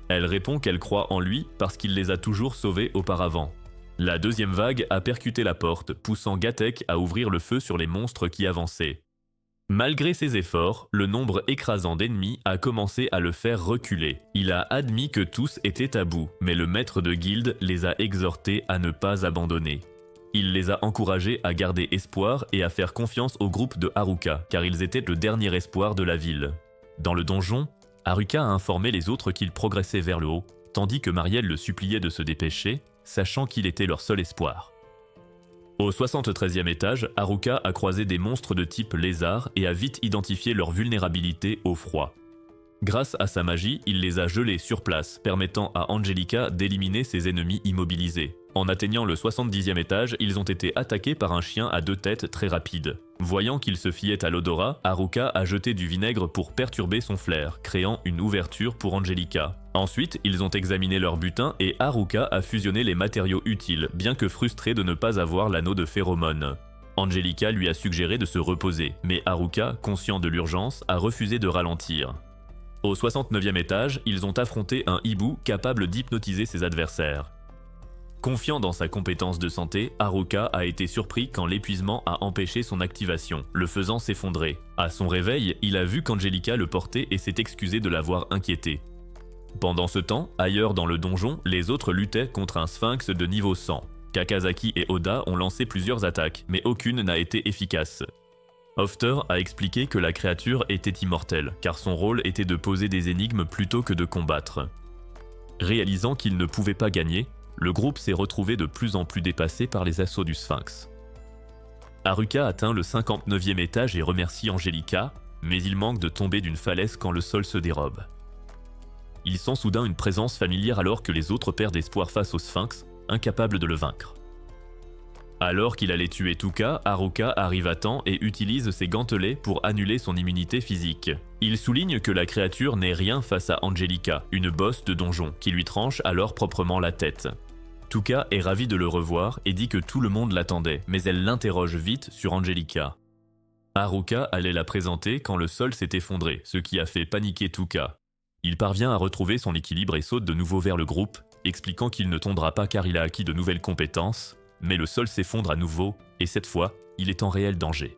Elle répond qu'elle croit en lui parce qu'il les a toujours sauvés auparavant. La deuxième vague a percuté la porte, poussant Gatek à ouvrir le feu sur les monstres qui avançaient. Malgré ses efforts, le nombre écrasant d'ennemis a commencé à le faire reculer. Il a admis que tous étaient à bout, mais le maître de guilde les a exhortés à ne pas abandonner. Il les a encouragés à garder espoir et à faire confiance au groupe de Haruka, car ils étaient le dernier espoir de la ville. Dans le donjon, Haruka a informé les autres qu'ils progressaient vers le haut, tandis que Marielle le suppliait de se dépêcher, sachant qu'il était leur seul espoir. Au 73e étage, Haruka a croisé des monstres de type lézard et a vite identifié leur vulnérabilité au froid. Grâce à sa magie, il les a gelés sur place, permettant à Angelica d'éliminer ses ennemis immobilisés. En atteignant le 70e étage, ils ont été attaqués par un chien à 2 têtes très rapide. Voyant qu'il se fiait à l'odorat, Haruka a jeté du vinaigre pour perturber son flair, créant une ouverture pour Angelica. Ensuite, ils ont examiné leur butin et Haruka a fusionné les matériaux utiles, bien que frustré de ne pas avoir l'anneau de phéromone. Angelica lui a suggéré de se reposer, mais Haruka, conscient de l'urgence, a refusé de ralentir. Au 69e étage, ils ont affronté un hibou capable d'hypnotiser ses adversaires. Confiant dans sa compétence de santé, Haruka a été surpris quand l'épuisement a empêché son activation, le faisant s'effondrer. À son réveil, il a vu qu'Angelica le portait et s'est excusé de l'avoir inquiété. Pendant ce temps, ailleurs dans le donjon, les autres luttaient contre un sphinx de niveau 100. Kakazaki et Oda ont lancé plusieurs attaques, mais aucune n'a été efficace. Hofter a expliqué que la créature était immortelle, car son rôle était de poser des énigmes plutôt que de combattre. Réalisant qu'il ne pouvait pas gagner, le groupe s'est retrouvé de plus en plus dépassé par les assauts du sphinx. Haruka atteint le 59e étage et remercie Angelica, mais il manque de tomber d'une falaise quand le sol se dérobe. Il sent soudain une présence familière alors que les autres perdent espoir face au sphinx, incapables de le vaincre. Alors qu'il allait tuer Tuka, Haruka arrive à temps et utilise ses gantelets pour annuler son immunité physique. Il souligne que la créature n'est rien face à Angelica, une bosse de donjon, qui lui tranche alors proprement la tête. Tuka est ravie de le revoir et dit que tout le monde l'attendait, mais elle l'interroge vite sur Angelica. Haruka allait la présenter quand le sol s'est effondré, ce qui a fait paniquer Tuka. Il parvient à retrouver son équilibre et saute de nouveau vers le groupe, expliquant qu'il ne tombera pas car il a acquis de nouvelles compétences, mais le sol s'effondre à nouveau, et cette fois, il est en réel danger.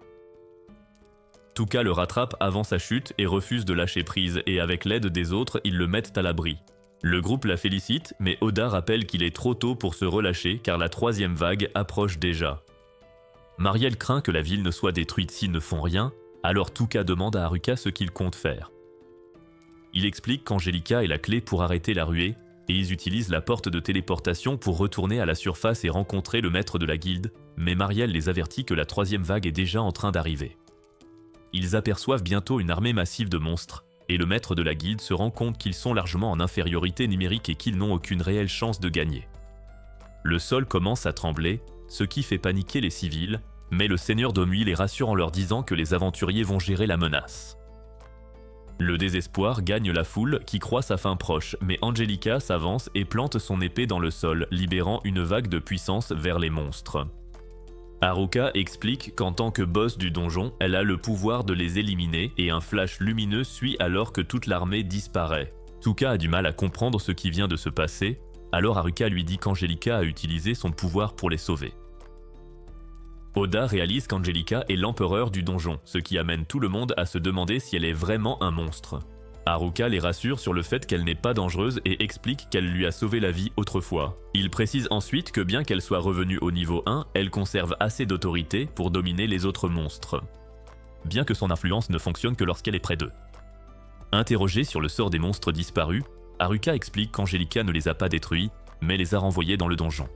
Tuka le rattrape avant sa chute et refuse de lâcher prise, et avec l'aide des autres, ils le mettent à l'abri. Le groupe la félicite, mais Oda rappelle qu'il est trop tôt pour se relâcher car la 3e vague approche déjà. Marielle craint que la ville ne soit détruite s'ils ne font rien, alors Tuka demande à Haruka ce qu'il compte faire. Il explique qu'Angelica est la clé pour arrêter la ruée, et ils utilisent la porte de téléportation pour retourner à la surface et rencontrer le maître de la guilde, mais Marielle les avertit que la 3e vague est déjà en train d'arriver. Ils aperçoivent bientôt une armée massive de monstres, et le maître de la guilde se rend compte qu'ils sont largement en infériorité numérique et qu'ils n'ont aucune réelle chance de gagner. Le sol commence à trembler, ce qui fait paniquer les civils, mais le seigneur d'Omui les rassure en leur disant que les aventuriers vont gérer la menace. Le désespoir gagne la foule qui croit sa fin proche, mais Angelica s'avance et plante son épée dans le sol, libérant une vague de puissance vers les monstres. Haruka explique qu'en tant que boss du donjon, elle a le pouvoir de les éliminer et un flash lumineux suit alors que toute l'armée disparaît. Tuka a du mal à comprendre ce qui vient de se passer, alors Haruka lui dit qu'Angelica a utilisé son pouvoir pour les sauver. Oda réalise qu'Angelica est l'empereur du donjon, ce qui amène tout le monde à se demander si elle est vraiment un monstre. Haruka les rassure sur le fait qu'elle n'est pas dangereuse et explique qu'elle lui a sauvé la vie autrefois. Il précise ensuite que bien qu'elle soit revenue au niveau 1, elle conserve assez d'autorité pour dominer les autres monstres. Bien que son influence ne fonctionne que lorsqu'elle est près d'eux. Interrogée sur le sort des monstres disparus, Haruka explique qu'Angelica ne les a pas détruits, mais les a renvoyés dans le donjon.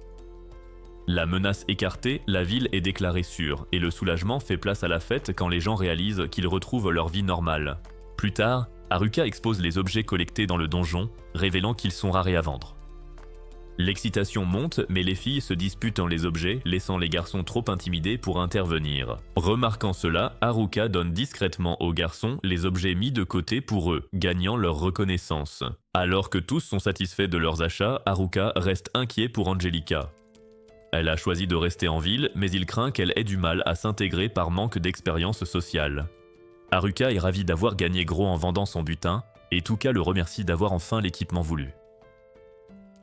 La menace écartée, la ville est déclarée sûre, et le soulagement fait place à la fête quand les gens réalisent qu'ils retrouvent leur vie normale. Plus tard, Haruka expose les objets collectés dans le donjon, révélant qu'ils sont rares et à vendre. L'excitation monte, mais les filles se disputent dans les objets, laissant les garçons trop intimidés pour intervenir. Remarquant cela, Haruka donne discrètement aux garçons les objets mis de côté pour eux, gagnant leur reconnaissance. Alors que tous sont satisfaits de leurs achats, Haruka reste inquiet pour Angelica. Elle a choisi de rester en ville, mais il craint qu'elle ait du mal à s'intégrer par manque d'expérience sociale. Haruka est ravi d'avoir gagné gros en vendant son butin, et Tuka le remercie d'avoir enfin l'équipement voulu.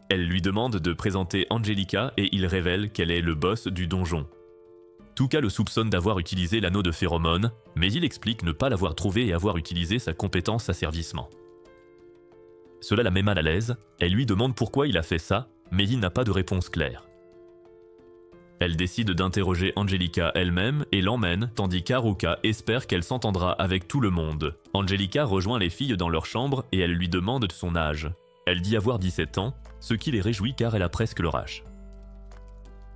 Elle lui demande de présenter Angelica et il révèle qu'elle est le boss du donjon. Tuka le soupçonne d'avoir utilisé l'anneau de phéromone, mais il explique ne pas l'avoir trouvé et avoir utilisé sa compétence asservissement. Cela la met mal à l'aise, elle lui demande pourquoi il a fait ça, mais il n'a pas de réponse claire. Elle décide d'interroger Angelica elle-même et l'emmène, tandis qu'Haruka espère qu'elle s'entendra avec tout le monde. Angelica rejoint les filles dans leur chambre et elle lui demande de son âge. Elle dit avoir 17 ans, ce qui les réjouit car elle a presque leur âge.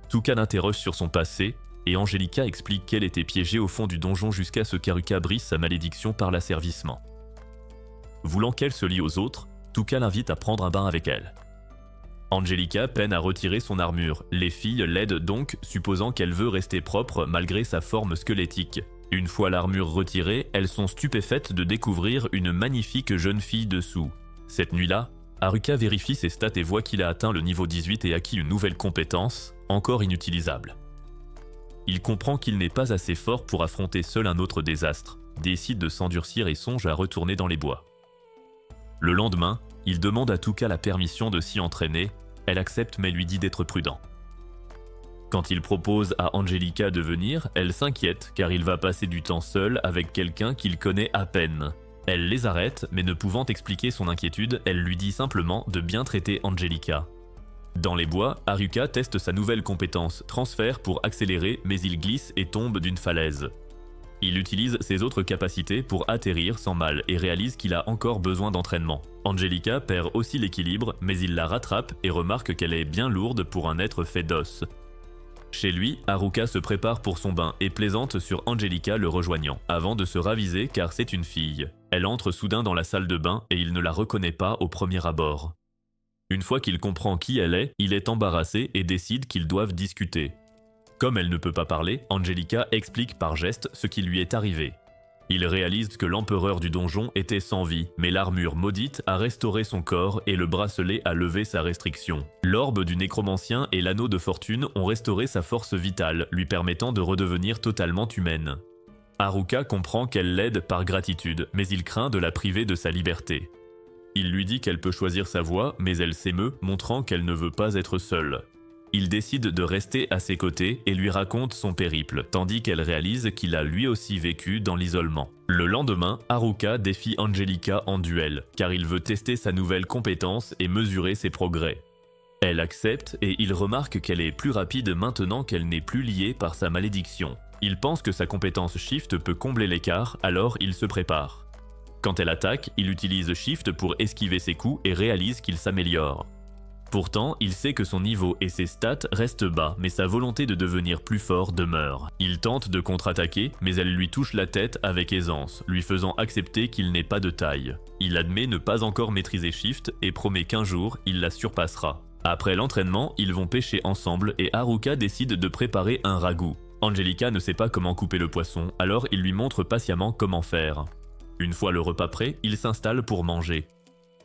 Tuka l'interroge sur son passé, et Angelica explique qu'elle était piégée au fond du donjon jusqu'à ce qu'Haruka brise sa malédiction par l'asservissement. Voulant qu'elle se lie aux autres, Tuka l'invite à prendre un bain avec elle. Angelica peine à retirer son armure, les filles l'aident donc, supposant qu'elle veut rester propre malgré sa forme squelettique. Une fois l'armure retirée, elles sont stupéfaites de découvrir une magnifique jeune fille dessous. Cette nuit-là, Haruka vérifie ses stats et voit qu'il a atteint le niveau 18 et acquis une nouvelle compétence, encore inutilisable. Il comprend qu'il n'est pas assez fort pour affronter seul un autre désastre, décide de s'endurcir et songe à retourner dans les bois. Le lendemain, il demande à Tuka la permission de s'y entraîner, elle accepte mais lui dit d'être prudent. Quand il propose à Angelica de venir, elle s'inquiète car il va passer du temps seul avec quelqu'un qu'il connaît à peine. Elle les arrête, mais ne pouvant expliquer son inquiétude, elle lui dit simplement de bien traiter Angelica. Dans les bois, Haruka teste sa nouvelle compétence transfert pour accélérer, mais il glisse et tombe d'une falaise. Il utilise ses autres capacités pour atterrir sans mal et réalise qu'il a encore besoin d'entraînement. Angelica perd aussi l'équilibre, mais il la rattrape et remarque qu'elle est bien lourde pour un être fait d'os. Chez lui, Haruka se prépare pour son bain et plaisante sur Angelica le rejoignant, avant de se raviser car c'est une fille. Elle entre soudain dans la salle de bain et il ne la reconnaît pas au premier abord. Une fois qu'il comprend qui elle est, il est embarrassé et décide qu'ils doivent discuter. Comme elle ne peut pas parler, Angelica explique par geste ce qui lui est arrivé. Il réalise que l'empereur du donjon était sans vie, mais l'armure maudite a restauré son corps et le bracelet a levé sa restriction. L'orbe du nécromancien et l'anneau de fortune ont restauré sa force vitale, lui permettant de redevenir totalement humaine. Haruka comprend qu'elle l'aide par gratitude, mais il craint de la priver de sa liberté. Il lui dit qu'elle peut choisir sa voie, mais elle s'émeut, montrant qu'elle ne veut pas être seule. Il décide de rester à ses côtés et lui raconte son périple, tandis qu'elle réalise qu'il a lui aussi vécu dans l'isolement. Le lendemain, Haruka défie Angelica en duel, car il veut tester sa nouvelle compétence et mesurer ses progrès. Elle accepte et il remarque qu'elle est plus rapide maintenant qu'elle n'est plus liée par sa malédiction. Il pense que sa compétence Shift peut combler l'écart, alors il se prépare. Quand elle attaque, il utilise Shift pour esquiver ses coups et réalise qu'il s'améliore. Pourtant, il sait que son niveau et ses stats restent bas, mais sa volonté de devenir plus fort demeure. Il tente de contre-attaquer, mais elle lui touche la tête avec aisance, lui faisant accepter qu'il n'est pas de taille. Il admet ne pas encore maîtriser Shift et promet qu'un jour, il la surpassera. Après l'entraînement, ils vont pêcher ensemble et Haruka décide de préparer un ragoût. Angelica ne sait pas comment couper le poisson, alors il lui montre patiemment comment faire. Une fois le repas prêt, il s'installe pour manger.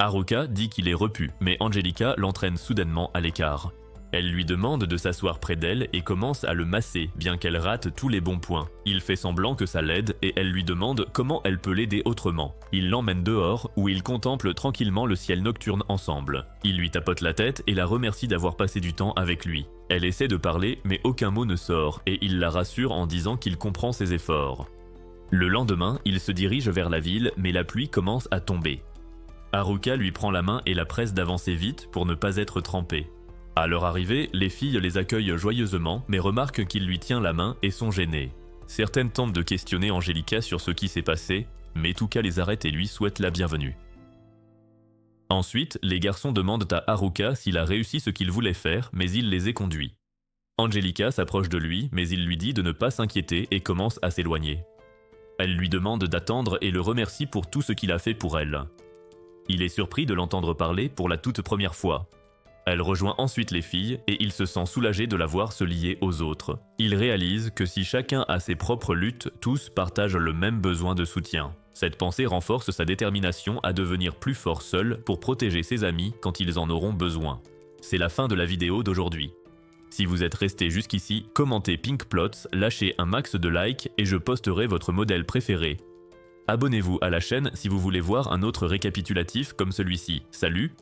Haruka dit qu'il est repu, mais Angelica l'entraîne soudainement à l'écart. Elle lui demande de s'asseoir près d'elle et commence à le masser, bien qu'elle rate tous les bons points. Il fait semblant que ça l'aide et elle lui demande comment elle peut l'aider autrement. Il l'emmène dehors, où ils contemplent tranquillement le ciel nocturne ensemble. Il lui tapote la tête et la remercie d'avoir passé du temps avec lui. Elle essaie de parler, mais aucun mot ne sort, et il la rassure en disant qu'il comprend ses efforts. Le lendemain, il se dirige vers la ville, mais la pluie commence à tomber. Haruka lui prend la main et la presse d'avancer vite pour ne pas être trempée. À leur arrivée, les filles les accueillent joyeusement, mais remarquent qu'il lui tient la main et sont gênées. Certaines tentent de questionner Angelica sur ce qui s'est passé, mais Tuka les arrête et lui souhaite la bienvenue. Ensuite, les garçons demandent à Haruka s'il a réussi ce qu'il voulait faire, mais il les éconduit. Angelica s'approche de lui, mais il lui dit de ne pas s'inquiéter et commence à s'éloigner. Elle lui demande d'attendre et le remercie pour tout ce qu'il a fait pour elle. Il est surpris de l'entendre parler pour la toute première fois. Elle rejoint ensuite les filles et il se sent soulagé de la voir se lier aux autres. Il réalise que si chacun a ses propres luttes, tous partagent le même besoin de soutien. Cette pensée renforce sa détermination à devenir plus fort seul pour protéger ses amis quand ils en auront besoin. C'est la fin de la vidéo d'aujourd'hui. Si vous êtes resté jusqu'ici, commentez Pink Plots, lâchez un max de likes et je posterai votre modèle préféré. Abonnez-vous à la chaîne si vous voulez voir un autre récapitulatif comme celui-ci. Salut!